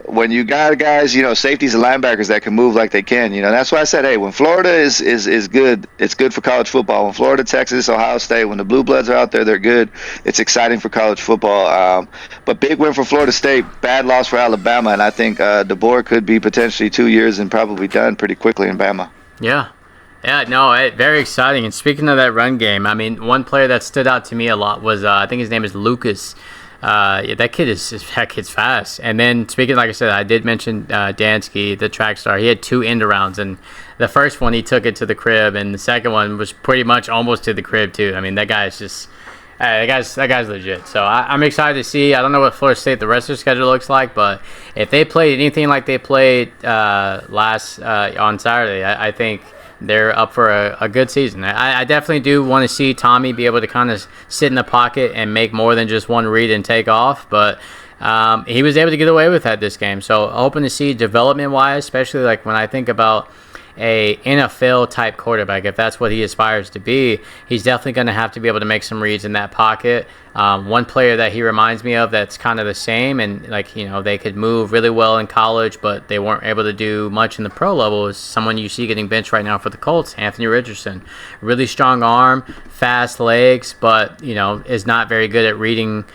When you got guys, safeties and linebackers that can move like they can, that's why I said, hey, when Florida is good, it's good for college football. When Florida, Texas, Ohio State, when the Blue Bloods are out there, they're good. It's exciting for college football. But big win for Florida State, bad loss for Alabama, and I think DeBoer could be potentially 2 years and probably done pretty quickly in Bama. Yeah, no, very exciting. And speaking of that run game, I mean, one player that stood out to me a lot was I think his name is Lucas. That kid's fast. And then speaking, like I said, I did mention Dansky, the track star. He had 2 end arounds, and the first one he took it to the crib, and the second one was pretty much almost to the crib too. I mean, that guy's just that guy's legit. So I'm excited to see. I don't know what Florida State the rest of their schedule looks like, but if they played anything like they played last on Saturday, I think they're up for a good season. I definitely do want to see Tommy be able to kind of sit in the pocket and make more than just one read and take off, but he was able to get away with that this game. So hoping to see development-wise, especially like when I think about a NFL type quarterback, if that's what he aspires to be, he's definitely going to have to be able to make some reads in that pocket. One player that he reminds me of that's kind of the same, and like, you know, they could move really well in college, but they weren't able to do much in the pro level, is someone you see getting benched right now for the Colts, Anthony Richardson. Really strong arm, fast legs, but, you know, is not very good at reading.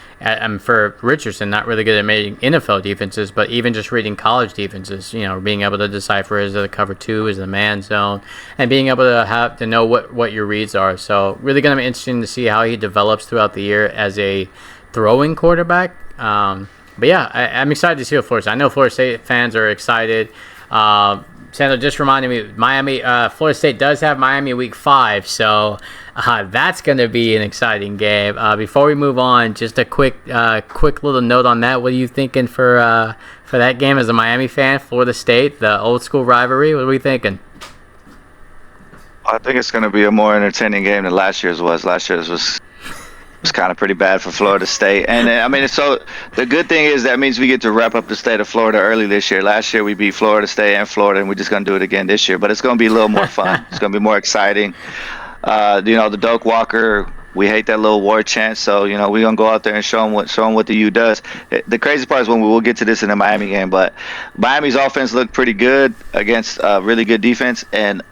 For Richardson, not really good at making NFL defenses, but even just reading college defenses, you know, being able to decipher is it a cover two, is it a man zone, and being able to have to know what your reads are. So really going to be interesting to see how he develops throughout the year as a throwing quarterback. But yeah, I'm excited to see what Florida State. I know Florida State fans are excited. Sandro just reminded me, Florida State does have Miami week 5, so that's going to be an exciting game. Before we move on, just a quick little note on that. What are you thinking for that game as a Miami fan? Florida State, the old school rivalry. What are we thinking? I think it's going to be a more entertaining game than last year's was. Last year's was kind of pretty bad for Florida State. And I mean, so the good thing is that means we get to wrap up the state of Florida early this year. Last year we beat Florida State and Florida, and we're just going to do it again this year. But it's going to be a little more fun. It's going to be more exciting. You know, the Doak Walker, we hate that little war chant. So, you know, we're going to go out there and show them what the U does. The crazy part is when we'll get to this in the Miami game, but Miami's offense looked pretty good against really good defense. And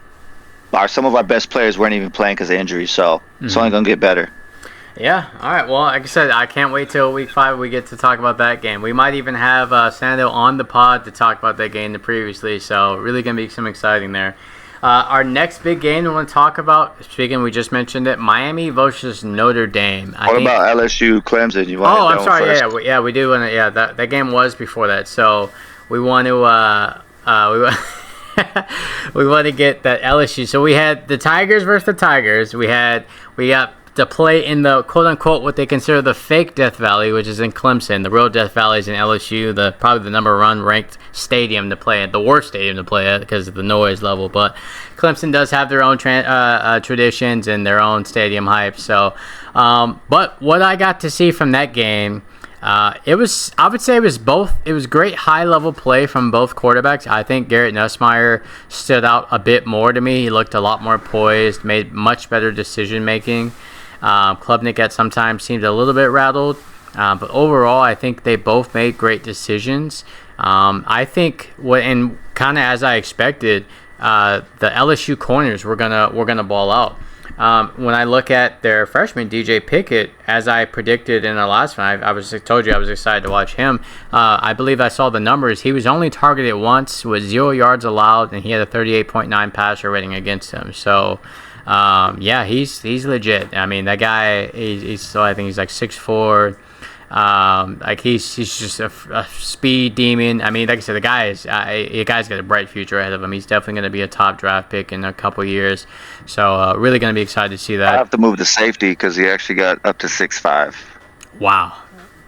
some of our best players weren't even playing because of injuries. So it's only going to get better. Yeah, all right. Well, like I said, I can't wait till week 5 we get to talk about that game. We might even have Sando on the pod to talk about that game previously, so really going to be some exciting there. Our next big game we want to talk about, speaking, we just mentioned it, Miami versus Notre Dame. What about LSU Clemson? You want I'm sorry. Yeah, we do want to. Yeah, that game was before that, so we want to we want to get that LSU. So we had the Tigers versus the Tigers. We got to play in the quote-unquote what they consider the fake Death Valley, which is in Clemson. The real Death Valley is in LSU, probably the number one ranked stadium to play at, the worst stadium to play at because of the noise level. But Clemson does have their own traditions and their own stadium hype. So, but what I got to see from that game, I would say it was great high-level play from both quarterbacks. I think Garrett Nussmeier stood out a bit more to me. He looked a lot more poised, made much better decision-making. Klubnik at sometimes seemed a little bit rattled, but overall, I think they both made great decisions. I think and kind of as I expected, the LSU corners were gonna ball out. When I look at their freshman DJ Pickett, as I predicted in the last one, I told you I was excited to watch him. I believe I saw the numbers. He was only targeted once with 0 yards allowed, and he had a 38.9 passer rating against him. So. Yeah, he's legit. I mean, that guy, he's still, I think he's like 6'4". Like he's just a speed demon. I mean, like I said, the guy's got a bright future ahead of him. He's definitely going to be a top draft pick in a couple years. So really going to be excited to see that. I have to move to safety because he actually got up to 6'5". Wow.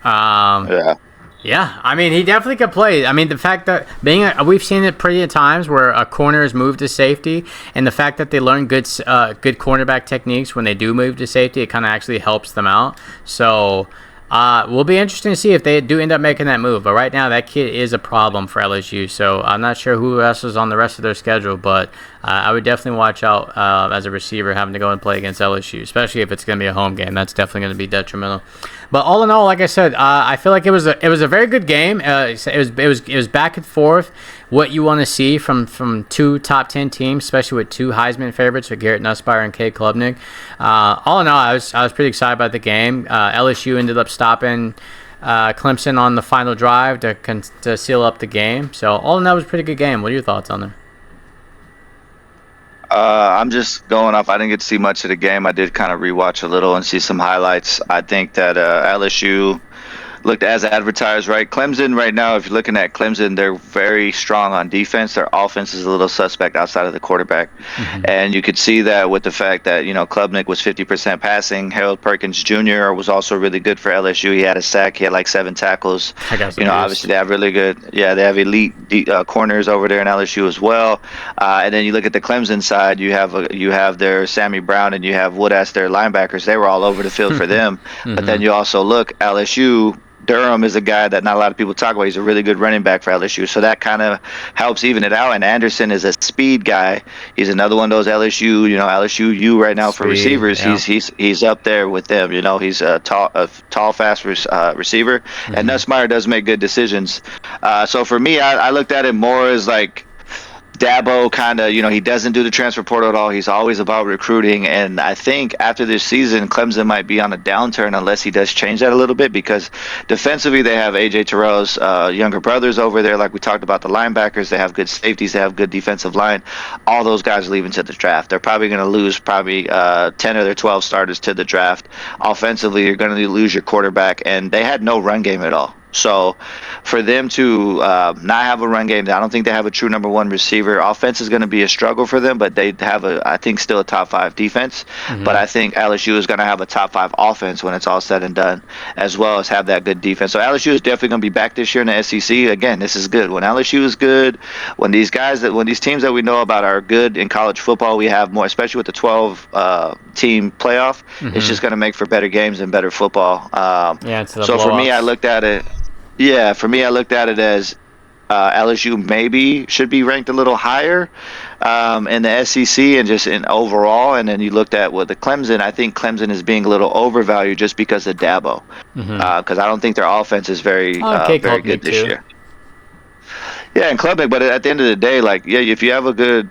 Yeah. Yeah, I mean, he definitely could play. I mean, the fact that we've seen it pretty at times where a corner is moved to safety, and the fact that they learn good cornerback techniques when they do move to safety, it kind of actually helps them out. So will be interesting to see if they do end up making that move. But right now, that kid is a problem for LSU. So I'm not sure who else is on the rest of their schedule, but I would definitely watch out as a receiver having to go and play against LSU, especially if it's going to be a home game. That's definitely going to be detrimental. But all in all, like I said, I feel like it was a very good game. It was back and forth. What you want to see from two top 10 teams, especially with two Heisman favorites with Garrett Nussmeier and Cade Klubnik. All in all, I was pretty excited about the game. LSU ended up stopping Clemson on the final drive to seal up the game. So all in all, it was a pretty good game. What are your thoughts on it? I'm just going off. I didn't get to see much of the game. I did kind of rewatch a little and see some highlights. I think that LSU looked as advertised, right? Clemson right now, if you're looking at Clemson, they're very strong on defense. Their offense is a little suspect outside of the quarterback. And you could see that with the fact that, Klubnik was 50% passing. Harold Perkins Jr. was also really good for LSU. He had a sack. He had like 7 tackles. Obviously they have really good, they have elite corners over there in LSU as well. And then you look at the Clemson side, you have their Sammy Brown and you have Wood as their linebackers. They were all over the field for them. But then you also look, LSU, Durham is a guy that not a lot of people talk about. He's a really good running back for LSU, so that kind of helps even it out. And Anderson is a speed guy. He's another one of those LSU U right now for receivers. Yeah. He's up there with them. He's a tall, fast receiver. And Nussmeier does make good decisions. So for me, I looked at it more as like Dabo kind of, he doesn't do the transfer portal at all. He's always about recruiting. And I think after this season, Clemson might be on a downturn unless he does change that a little bit, because defensively they have A.J. Terrell's younger brothers over there. Like we talked about, the linebackers, they have good safeties. They have good defensive line. All those guys leaving to the draft. They're probably going to lose 10 of their 12 starters to the draft. Offensively, you're going to lose your quarterback. And they had no run game at all. So for them to not have a run game, I don't think they have a true number one receiver. Offense is going to be a struggle for them, but they have I think still a top 5 defense. But I think LSU is going to have a top 5 offense when it's all said and done, as well as have that good defense. So LSU is definitely going to be back this year in the SEC. Again, this is good. When LSU is good, when these teams that we know about are good in college football, we have more, especially with the 12 team playoff. It's just going to make for better games and better football. So for me, I looked at it. Yeah, for me, I looked at it as LSU maybe should be ranked a little higher in the SEC and just in overall. And then you looked at the Clemson. I think Clemson is being a little overvalued just because of Dabo, because I don't think their offense is very good this year. Yeah, and Klubnik, but at the end of the day, if you have a good,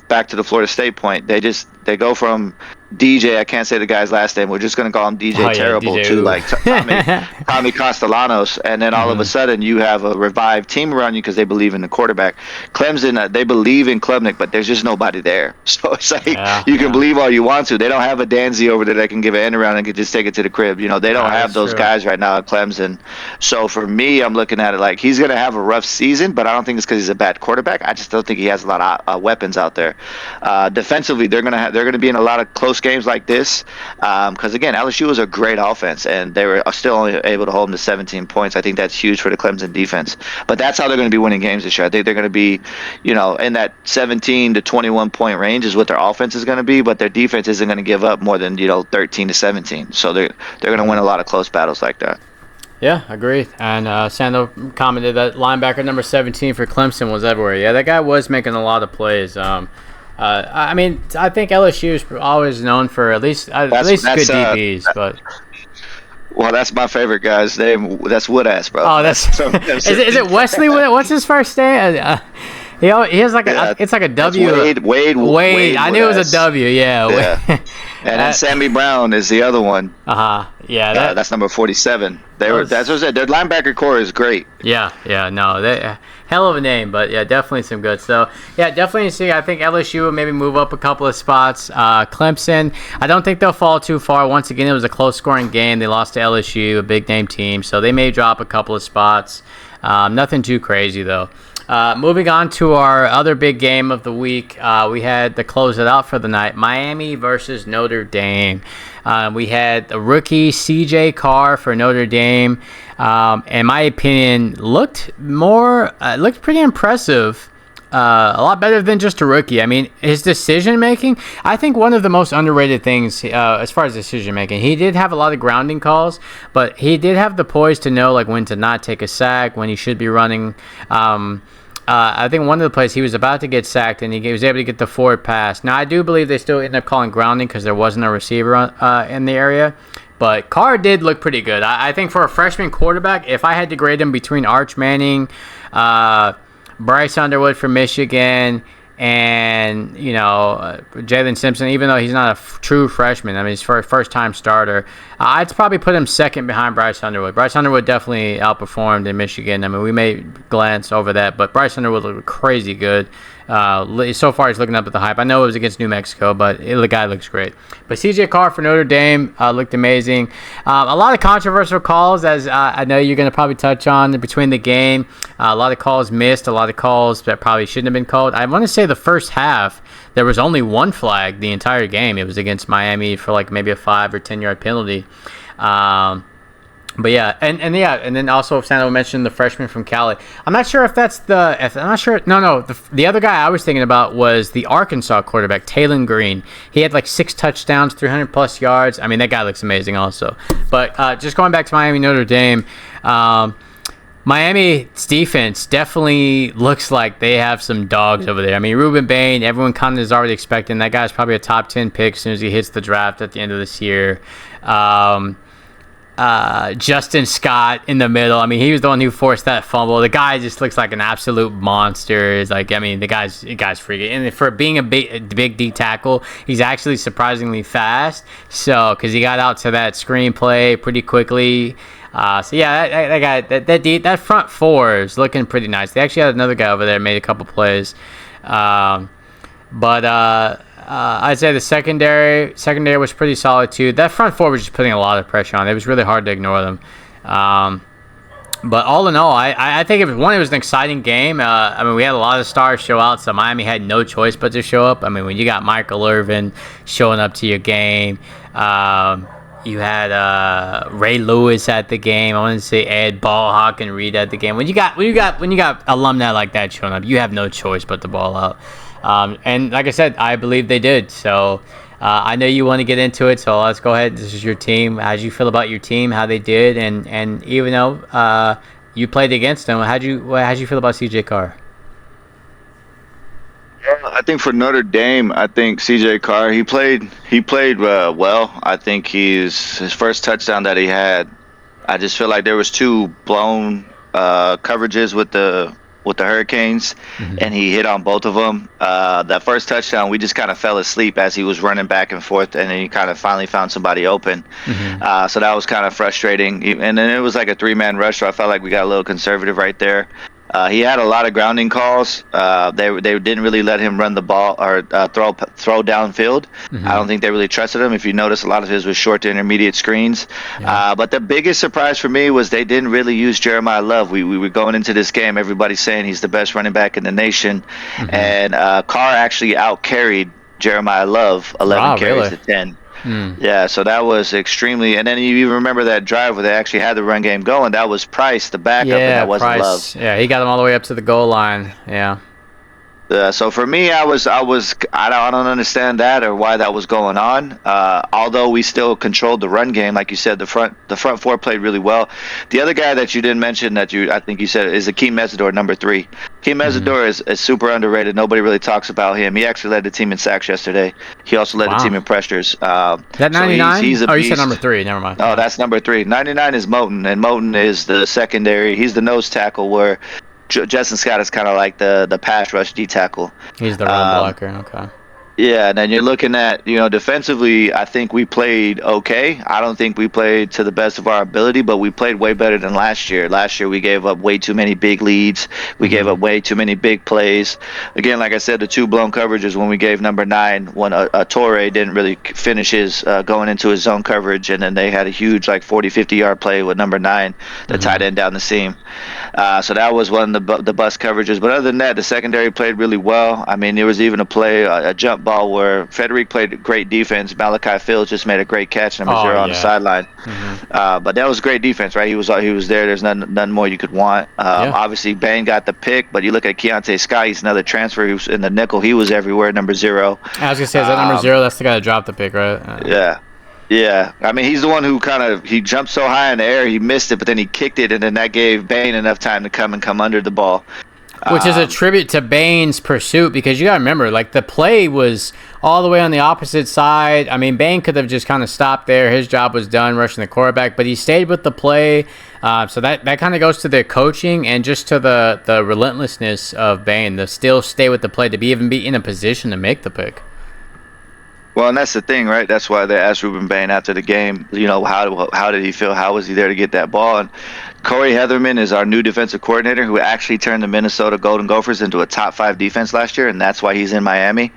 back to the Florida State point, they go from DJ, I can't say the guy's last name, we're just going to call him DJ Terrible, DJ, to Tommy Castellanos, and then all of a sudden you have a revived team around you because they believe in the quarterback. Clemson, they believe in Klubnik, but there's just nobody there. So it's like you can believe all you want to. They don't have a Danzy over there that can give an end around and can just take it to the crib. They don't have those guys right now at Clemson. So for me, I'm looking at it like he's going to have a rough season, but I don't think it's because he's a bad quarterback. I just don't think he has a lot of weapons out there. Defensively, they're going to be in a lot of close games like this, because again, LSU was a great offense and they were still only able to hold them to 17 points. I think that's huge for the Clemson defense, but that's how they're going to be winning games this year. I think they're going to be in that 17 to 21 point range is what their offense is going to be, but their defense isn't going to give up more than 13 to 17, so they're going to win a lot of close battles like that. Yeah, agreed. And Sando commented that linebacker number 17 for Clemson was everywhere. Yeah, that guy was making a lot of plays. I think LSU is always known for at least good DBs, but. Well, that's my favorite guy's name. That's Woodass, bro. Oh, that's is it Wesley Wood? What's his first name? He has it's like a W. Wade. I knew it was a W. Yeah. And then Sammy Brown is the other one. Yeah. That's number 47. That's what I said. Their linebacker core is great. Yeah. No, hell of a name, but yeah, definitely some good. So yeah, definitely see. I think LSU will maybe move up a couple of spots. Clemson, I don't think they'll fall too far. Once again, it was a close scoring game. They lost to LSU, a big name team, so they may drop a couple of spots. Nothing too crazy though. Moving on to our other big game of the week, we had to close it out for the night, Miami versus Notre Dame. We had the rookie C.J. Carr for Notre Dame. In my opinion, looked pretty impressive. A lot better than just a rookie. I mean, his decision-making, I think one of the most underrated things as far as decision-making, he did have a lot of grounding calls, but he did have the poise to know when to not take a sack, when he should be running. I think one of the plays he was about to get sacked, and he was able to get the forward pass. Now, I do believe they still ended up calling grounding because there wasn't a receiver in the area. But Carr did look pretty good. I think for a freshman quarterback, if I had to grade him between Arch Manning, Bryce Underwood from Michigan, and Jalen Simpson, even though he's not a true freshman, I mean he's for a first-time starter, I'd probably put him second behind Bryce Underwood. Bryce Underwood definitely outperformed in Michigan. I mean, we may glance over that, but Bryce Underwood looked crazy good So far, he's looking up at the hype. I know it was against New Mexico, but the guy looks great. But CJ Carr for Notre Dame looked amazing. A lot of controversial calls, as I know you're going to probably touch on between the game. A lot of calls missed, a lot of calls that probably shouldn't have been called. I want to say the first half, there was only one flag the entire game. It was against Miami for like maybe a 5 or 10 yard penalty. But yeah, and then also Sandro mentioned the freshman from Cali. I'm not sure if that's I'm not sure. No. The other guy I was thinking about was the Arkansas quarterback, Taylon Green. He had like 6 touchdowns, 300 plus yards. I mean, that guy looks amazing also. But just going back to Miami Notre Dame, Miami's defense definitely looks like they have some dogs over there. I mean, Ruben Bain, everyone kind of is already expecting that guy's probably a top 10 pick as soon as he hits the draft at the end of this year. Justin Scott in the middle. I mean, he was the one who forced that fumble. The guy just looks like an absolute monster. It's like, I mean, the guy's freaking. And for being a big D tackle, he's actually surprisingly fast. So, because he got out to that screenplay pretty quickly. So yeah, that guy, that front four is looking pretty nice. They actually had another guy over there made a couple plays, but I'd say the secondary was pretty solid too. That front four was just putting a lot of pressure on. It was really hard to ignore them. But all in all, I think it was an exciting game. I mean, we had a lot of stars show out, so Miami had no choice but to show up. I mean, when you got Michael Irvin showing up to your game, you had Ray Lewis at the game. I want to say Ed Ballhawk and Reed at the game. When you got alumni like that showing up, you have no choice but to ball out. And like I said, I believe they did. So I know you want to get into it. So let's go ahead. This is your team. How do you feel about your team? How they did? And even though you played against them, how'd you feel about CJ Carr? I think for Notre Dame, I think CJ Carr he played well. I think his first touchdown that he had, I just feel like there was 2 blown coverages with the Hurricanes, and he hit on both of them. That first touchdown, we just kind of fell asleep as he was running back and forth, and then he kind of finally found somebody open. So that was kind of frustrating. And then it was like a 3-man rush, so I felt like we got a little conservative right there. He had a lot of grounding calls. They didn't really let him run the ball or throw downfield. I don't think they really trusted him. If you notice, a lot of his was short to intermediate screens. Yeah. But the biggest surprise for me was they didn't really use Jeremiah Love. We were going into this game, everybody saying he's the best running back in the nation, and Carr actually out-carried Jeremiah Love 11 carries to 10. Yeah, so that was extremely. And then you even remember that drive where they actually had the run game going. That was Price, the backup, and that wasn't Price. Love. Yeah, he got them all the way up to the goal line. Yeah. So for me, I don't understand that or why that was going on. Although we still controlled the run game, like you said, the front four played really well. The other guy that you didn't mention I think you said is Akeem Mesidor, number 3. Akeem Mesidor is super underrated. Nobody really talks about him. He actually led the team in sacks yesterday. He also led the team in pressures. That 99? So he's a beast. You said number 3. Never mind. Oh, that's number 3. 99 is Moten, and Moten is the secondary. He's the nose tackle where Justin Scott is kind of like the pass rush D tackle. He's the run blocker. Okay. Yeah, and then you're looking at, defensively, I think we played okay. I don't think we played to the best of our ability, but we played way better than last year. Last year, we gave up way too many big leads. We gave up way too many big plays. Again, like I said, the 2 blown coverages when we gave number 9, when Torre didn't really finish his going into his zone coverage, and then they had a huge, 40, 50-yard play with number 9, the tight end down the seam. So that was one of the bust coverages. But other than that, the secondary played really well. I mean, there was even a jump ball where Frederick played great defense. Malachi Fields just made a great catch, number 0 on the sideline. But that was great defense, right? He was there. There's none more you could want. Obviously, Bain got the pick, but you look at Keontae Scott, he's another transfer. He was in the nickel. He was everywhere, number 0. I was going to say, is that number 0? That's the guy that dropped the pick, right? Yeah. I mean, he's the one who he jumped so high in the air, he missed it, but then he kicked it, and then that gave Bain enough time to come under the ball. Which is a tribute to Bain's pursuit, because you got to remember, the play was all the way on the opposite side. I mean, Bain could have just kind of stopped there. His job was done rushing the quarterback, but he stayed with the play. So that kind of goes to the coaching and just to the relentlessness of Bain, to still stay with the play, to be in a position to make the pick. Well, and that's the thing, right? That's why they asked Ruben Bain after the game, how did he feel? How was he there to get that ball? And Corey Heatherman is our new defensive coordinator who actually turned the Minnesota Golden Gophers into a top 5 defense last year, and that's why he's in Miami.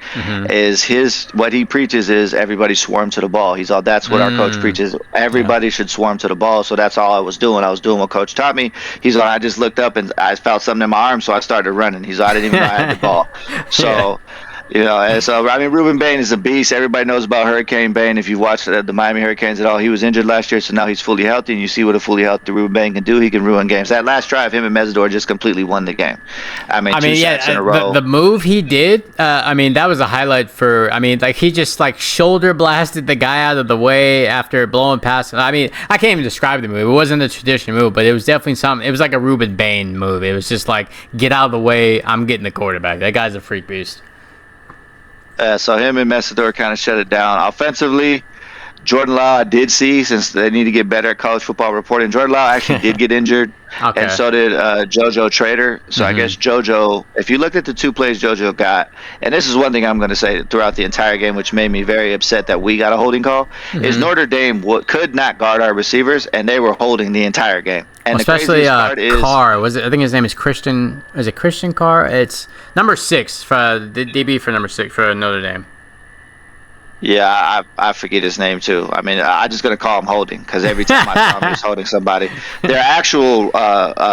What he preaches is everybody swarm to the ball. That's what our coach preaches. Everybody should swarm to the ball. So that's all I was doing. I was doing what coach taught me. I just looked up and I felt something in my arm, so I started running. I didn't even know I had the ball. So and so, I mean, Ruben Bain is a beast. Everybody knows about Hurricane Bain. If you watched the Miami Hurricanes at all, he was injured last year, so now he's fully healthy, and you see what a fully healthy Ruben Bain can do. He can ruin games. That last drive, him and Mesidor just completely won the game. I mean, two sacks in a row. The move he did, that was a highlight for, he just, shoulder blasted the guy out of the way after blowing past him. I mean, I can't even describe the move. It wasn't a traditional move, but it was definitely something. It was like a Ruben Bain move. It was just get out of the way. I'm getting the quarterback. That guy's a freak beast. So him and Mesidor kind of shut it down. Offensively, Jordan Lau I did see, since they need to get better at college football reporting. Jordan Lau actually did get injured, and so did JoJo Trader. So I guess JoJo, if you looked at the 2 plays JoJo got, and this is one thing I'm going to say throughout the entire game, which made me very upset that we got a holding call, is Notre Dame could not guard our receivers, and they were holding the entire game. And especially Carr. I think his name is Christian. Is it Christian Carr? It's number 6 for the DB for number 6 for Notre Dame. Yeah, I forget his name too. I mean, I'm just gonna call him Holding because every time I saw him, he's holding somebody. Their actual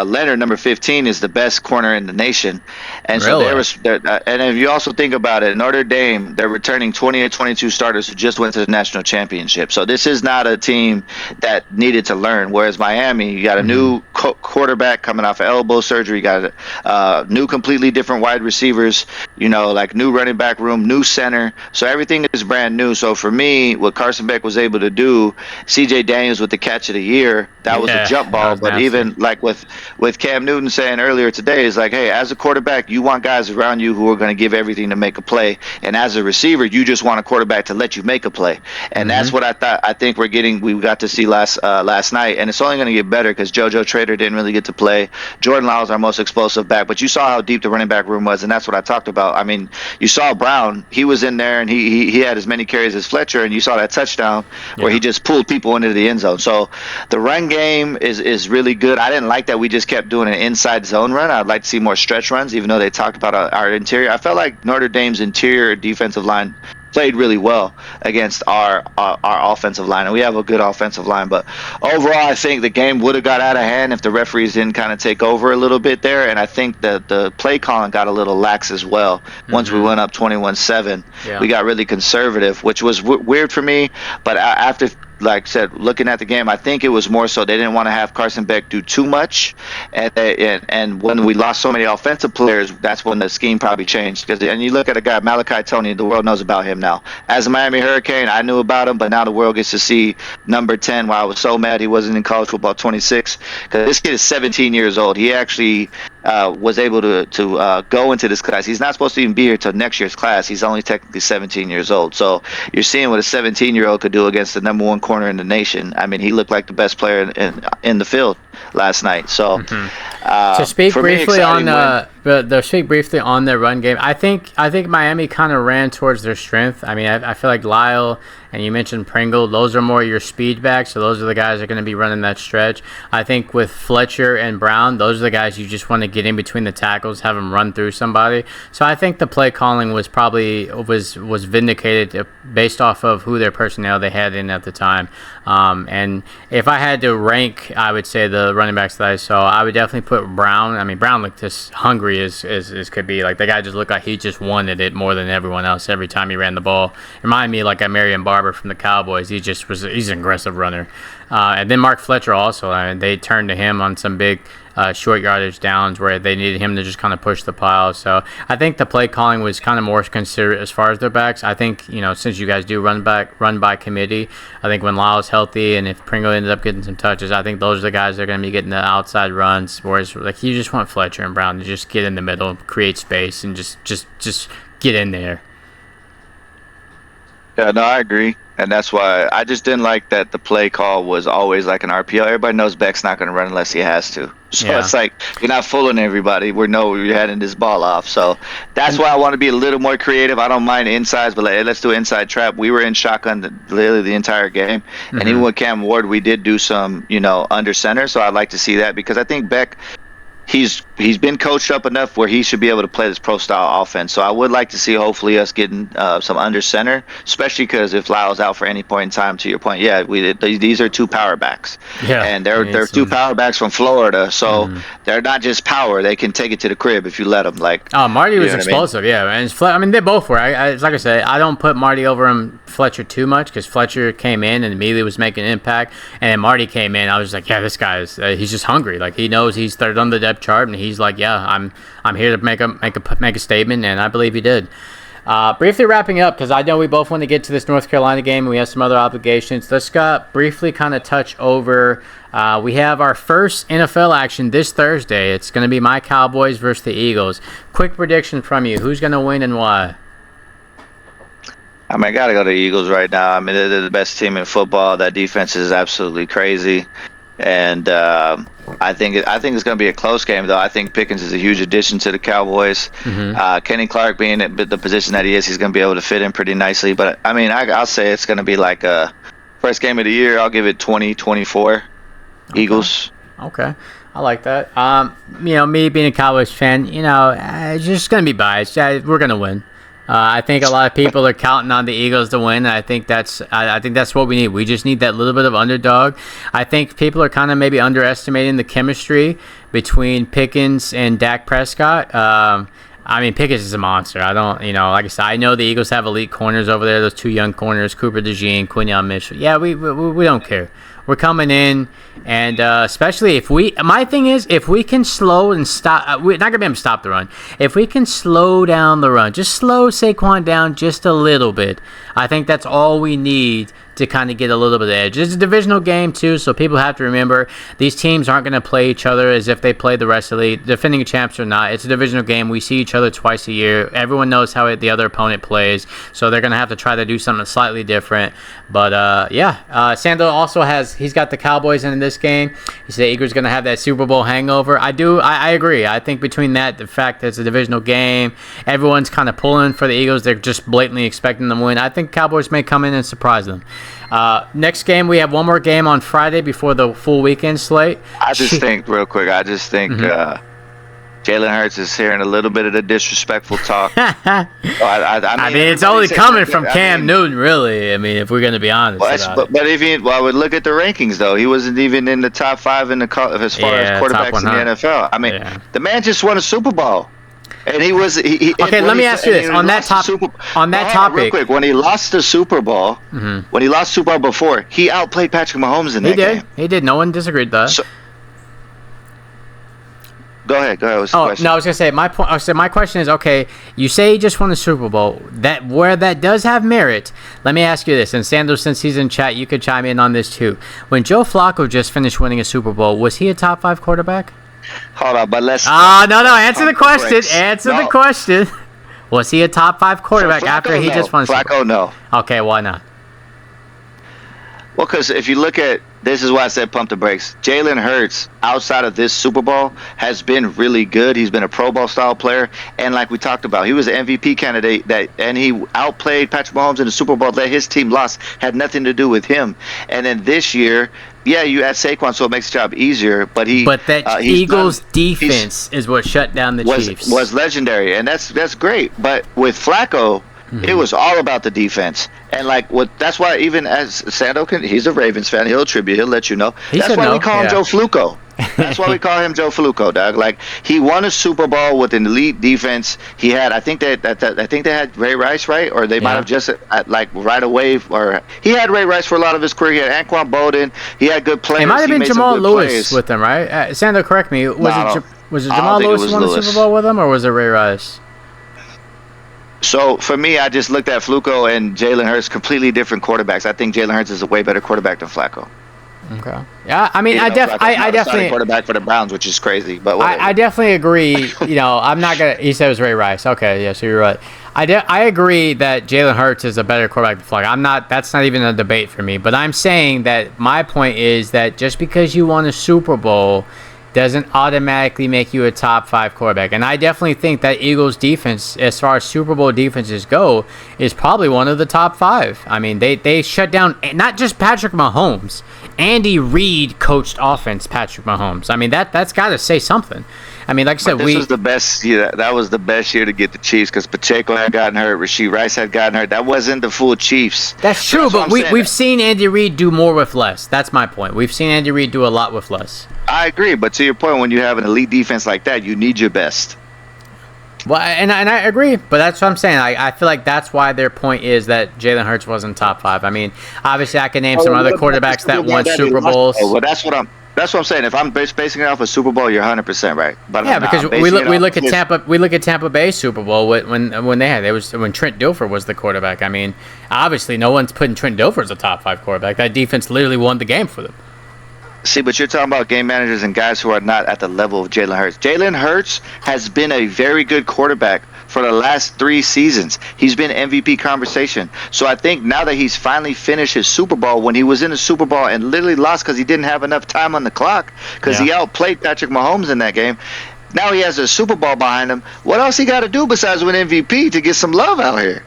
Leonard, number 15, is the best corner in the nation, and really? And if you also think about it, Notre Dame, they're returning 20 or 22 starters who just went to the national championship. So this is not a team that needed to learn. Whereas Miami, you got a new quarterback coming off of elbow surgery, you got new, completely different wide receivers. New running back room, new center. So everything is brand new. So for me, what Carson Beck was able to do, CJ Daniels with the catch of the year, that was a jump ball. But nasty. Even with Cam Newton saying earlier today, is hey, as a quarterback, you want guys around you who are going to give everything to make a play. And as a receiver, you just want a quarterback to let you make a play. And that's what I think we got to see last night. And it's only going to get better because JoJo Trader didn't really get to play. Jordan Lau is our most explosive back. But you saw how deep the running back room was, and that's what I talked about. I mean, you saw Brown. He was in there, and he had as many carries as Fletcher, and you saw that touchdown where he just pulled people into the end zone. So the run game is really good. I didn't like that we just kept doing an inside zone run. I'd like to see more stretch runs, even though they talked about our interior. I felt like Notre Dame's interior defensive line played really well against our offensive line, and we have a good offensive line. But overall, I think the game would have got out of hand if the referees didn't kind of take over a little bit there. And I think that the play calling got a little lax as well. Once we went up 21-7, we got really conservative, which was weird for me. But after, like I said, looking at the game, I think it was more so they didn't want to have Carson Beck do too much, and when we lost so many offensive players, that's when the scheme probably changed. And you look at a guy, Malachi Tony, the world knows about him now. As a Miami Hurricane, I knew about him, but now the world gets to see number 10. Why I was so mad he wasn't in college football 26, because this kid is 17 years old. He actually was able to go into this class. He's not supposed to even be here till next year's class. He's only technically 17 years old. So you're seeing what a 17-year-old could do against the number 1 corner in the nation. I mean, he looked like the best player in the field last night. So to speak briefly on their run game, I think Miami kind of ran towards their strength. I mean, I feel like Lyle, and you mentioned Pringle, those are more your speed backs, so those are the guys that are going to be running that stretch. I think with Fletcher and Brown, those are the guys you just want to get in between the tackles, have them run through somebody. So I think the play calling was probably was vindicated based off of who their personnel they had in at the time. And if I had to rank, I would say the running backs that I saw, I would definitely put Brown. I mean, Brown looked as hungry as could be. Like, the guy just looked like he just wanted it more than everyone else every time he ran the ball. Reminded me like a Marion Barber from the Cowboys. He's an aggressive runner. And then Mark Fletcher also. They turned to him on some big short yardage downs where they needed him to just kind of push the pile. So I think the play calling was kind of more considerate as far as their backs. I think, since you guys do run by committee, I think when Lyle's healthy and if Pringle ended up getting some touches, I think those are the guys that are going to be getting the outside runs. Whereas like you just want Fletcher and Brown to just get in the middle, create space, and just get in there. Yeah, no, I agree. And that's why I just didn't like that the play call was always like an RPO. Everybody knows Beck's not going to run unless he has to. So Yeah. it's like you're not fooling everybody. We know you're heading this ball off. So that's why I want to be a little more creative. I don't mind insides, but like, hey, let's do inside trap. We were in shotgun literally the entire game. And even with Cam Ward, we did do some, under center. So I'd like to see that because I think Beck, he's been coached up enough where he should be able to play this pro style offense. So I would like to see hopefully us getting some under center, especially because if Lyle's out for any point in time, to your point, yeah, these are two power backs, Yeah. and they're two power backs from Florida, so they're not just power; they can take it to the crib if you let them. Like, oh, Marty was explosive, I mean? Yeah, and I mean they both were. Like I said, I don't put Marty over him Fletcher too much because Fletcher came in and immediately was making an impact, and then Marty came in. I was like, yeah, this guy is he's just hungry. Like he knows he's third on the depth chart, and he's like, yeah, I'm here to make a statement, and I believe he did. Briefly wrapping up, because I know we both want to get to this North Carolina game, and we have some other obligations. Let's briefly kind of touch over. We have our first NFL action this Thursday. It's going to be my Cowboys versus the Eagles. Quick prediction from you. Who's going to win and why? I got to go to the Eagles right now. I mean, they're the best team in football. That defense is absolutely crazy. And I think it's going to be a close game, though. I think Pickens is a huge addition to the Cowboys. Kenny Clark being in the position that he is, he's going to be able to fit in pretty nicely. But, I mean, I'll say it's going to be like a first game of the year. I'll give it 20-24 Eagles. Okay. I like that. Me being a Cowboys fan, it's just going to be biased. We're going to win. I think a lot of people are counting on the Eagles to win. I think that's what we need. We just need that little bit of underdog. I think people are kind of maybe underestimating the chemistry between Pickens and Dak Prescott. I mean, Pickens is a monster. I don't, like I said, I know the Eagles have elite corners over there. Those two young corners, Cooper DeJean, Quinyon Mitchell. Yeah, we don't care. We're coming in, and especially my thing is, if we can slow and stop, we're not going to be able to stop the run. If we can slow down the run, just slow Saquon down just a little bit, I think that's all we need to kind of get a little bit of edge. It's a divisional game, too, so people have to remember these teams aren't going to play each other as if they play the rest of the defending champs or not. It's a divisional game. We see each other twice a year. Everyone knows how the other opponent plays, so they're going to have to try to do something slightly different. But, Sando also he's got the Cowboys in this game. He said Eagles going to have that Super Bowl hangover. I agree. I think between that, the fact that it's a divisional game, everyone's kind of pulling for the Eagles. They're just blatantly expecting them to win. I think Cowboys may come in and surprise them. Next game, we have one more game on Friday before the full weekend slate. I just think, real quick, Jalen Hurts is hearing a little bit of the disrespectful talk. I mean, it's only coming from Cam Newton, really. I mean, if we're going to be honest. But if I would look at the rankings, though, he wasn't even in the top 5 as far as quarterbacks in the NFL. I mean, the man just won a Super Bowl. And he was. Okay, let me ask you this on that topic. Real quick, when he lost the Super Bowl, when he lost Super Bowl before, he outplayed Patrick Mahomes in that game. He did. No one disagreed with that. So, go ahead. What's the question? No, I was gonna say my point. My question is, okay, you say he just won the Super Bowl. Where that does have merit. Let me ask you this, and Sandro, since he's in chat, you could chime in on this too. When Joe Flacco just finished winning a Super Bowl, was he a top 5 quarterback? Hold on, but let's. No. Answer the question. The question. Was he a top 5 quarterback after he just won? Flacco, no. Okay, why not? Well, because if you look at this, is why I said pump the brakes. Jalen Hurts, outside of this Super Bowl, has been really good. He's been a Pro Bowl style player, and like we talked about, he was an MVP candidate. And he outplayed Patrick Mahomes in the Super Bowl that his team lost. Had nothing to do with him. And then this year. Yeah, you add Saquon, so it makes the job easier. But that Eagles defense is what shut down the Chiefs. Was legendary, and that's great. But with Flacco, it was all about the defense, and that's why even as Sando he's a Ravens fan. He'll let you know. That's why we call him Joe Flacco. That's why we call him Joe Flacco, dog. Like, he won a Super Bowl with an elite defense. He had, I think they had Ray Rice, right? Or they might have just right away. Or he had Ray Rice for a lot of his career. He had Anquan Bolden. He had good players. It might have been Jamal Lewis with them, right? Sandro, correct me. Was it Jamal Lewis who won the Super Bowl with them, or was it Ray Rice? So for me, I just looked at Flacco and Jalen Hurts, completely different quarterbacks. I think Jalen Hurts is a way better quarterback than Flacco. Okay. Yeah, I mean, I definitely quarterback for the Browns, which is crazy. But I definitely agree. I'm not gonna. He said it was Ray Rice. Okay, yeah, so you're right. I agree that Jalen Hurts is a better quarterback than Flacco. That's not even a debate for me. But I'm saying that my point is that just because you won a Super Bowl doesn't automatically make you a top 5 quarterback. And I definitely think that Eagles defense, as far as Super Bowl defenses go, is probably one of the top 5. I mean, they shut down not just Patrick Mahomes. Andy Reid coached offense Patrick Mahomes. I mean, that's got to say something. I mean, like I said, this was the best year. That was the best year to get the Chiefs because Pacheco had gotten hurt, Rashee Rice had gotten hurt. That wasn't the full Chiefs. That's true, but we've seen Andy Reid do more with less. That's my point. We've seen Andy Reid do a lot with less. I agree, but to your point, when you have an elite defense like that, you need your best. Well, and I agree, but that's what I'm saying. I feel like that's why their point is that Jalen Hurts wasn't top 5. I mean, obviously I can name some other quarterbacks that won Super Bowls. Well, that's what I'm saying. If I'm basing it off a Super Bowl, you're 100% right. But yeah, because we look at Tampa Bay Super Bowl when Trent Dilfer was the quarterback. I mean, obviously no one's putting Trent Dilfer as a top 5 quarterback. That defense literally won the game for them. See, but you're talking about game managers and guys who are not at the level of Jalen Hurts. Jalen Hurts has been a very good quarterback for the last 3 seasons. He's been MVP conversation. So I think now that he's finally finished his Super Bowl, when he was in the Super Bowl and literally lost because he didn't have enough time on the clock because he outplayed Patrick Mahomes in that game. Now he has a Super Bowl behind him. What else he got to do besides win MVP to get some love out here?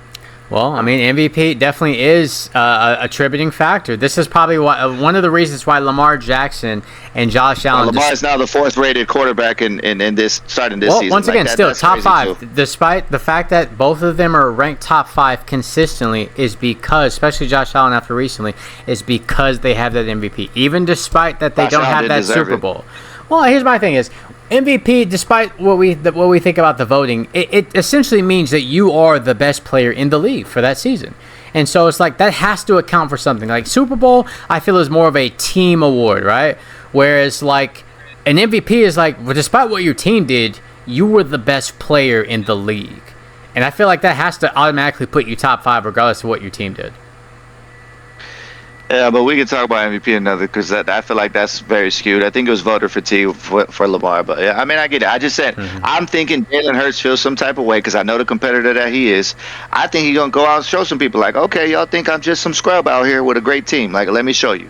Well, I mean, MVP definitely is a attributing factor. This is probably one of the reasons why Lamar Jackson and Josh Allen. Lamar is now the 4th-rated quarterback in this starting this season. Once again, still top 5, despite the fact that both of them are ranked top 5 consistently, is because, especially Josh Allen after recently, is because they have that MVP. Even despite that they don't have that Super Bowl. Well, here's my thing: is MVP, despite what we think about the voting, it essentially means that you are the best player in the league for that season. And so it's like that has to account for something. Like Super Bowl, I feel is more of a team award, right? Whereas like an MVP is like, well, despite what your team did, you were the best player in the league. And I feel like that has to automatically put you top 5 regardless of what your team did. Yeah, but we can talk about MVP another because I feel like that's very skewed. I think it was voter fatigue for Lamar. But yeah, I mean, I get it. I just said I'm thinking Jalen Hurts feels some type of way because I know the competitor that he is. I think he's going to go out and show some people like, okay, y'all think I'm just some scrub out here with a great team. Like, let me show you.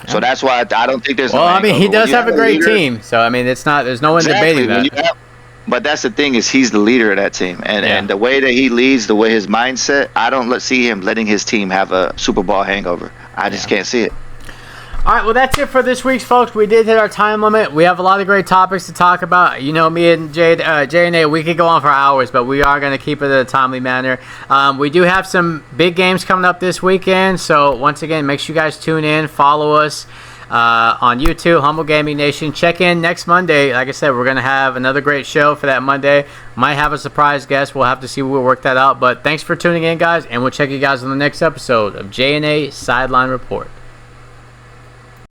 Yeah. So that's why I don't think there's no I mean, he does have a great team. So, I mean, there's no one debating that. But that's the thing is he's the leader of that team. And the way that he leads, the way his mindset, I don't see him letting his team have a Super Bowl hangover. I just can't see it. All right, well, that's it for this week's, folks. We did hit our time limit. We have a lot of great topics to talk about. You know, me and J&A, we could go on for hours, but we are going to keep it in a timely manner. We do have some big games coming up this weekend. So, once again, make sure you guys tune in, follow us on YouTube, Humble Gaming Nation. Check in next Monday. Like I said, we're going to have another great show for that Monday. Might have a surprise guest. We'll have to see. We'll work that out. But thanks for tuning in, guys, and we'll check you guys on the next episode of J&A Sideline Report.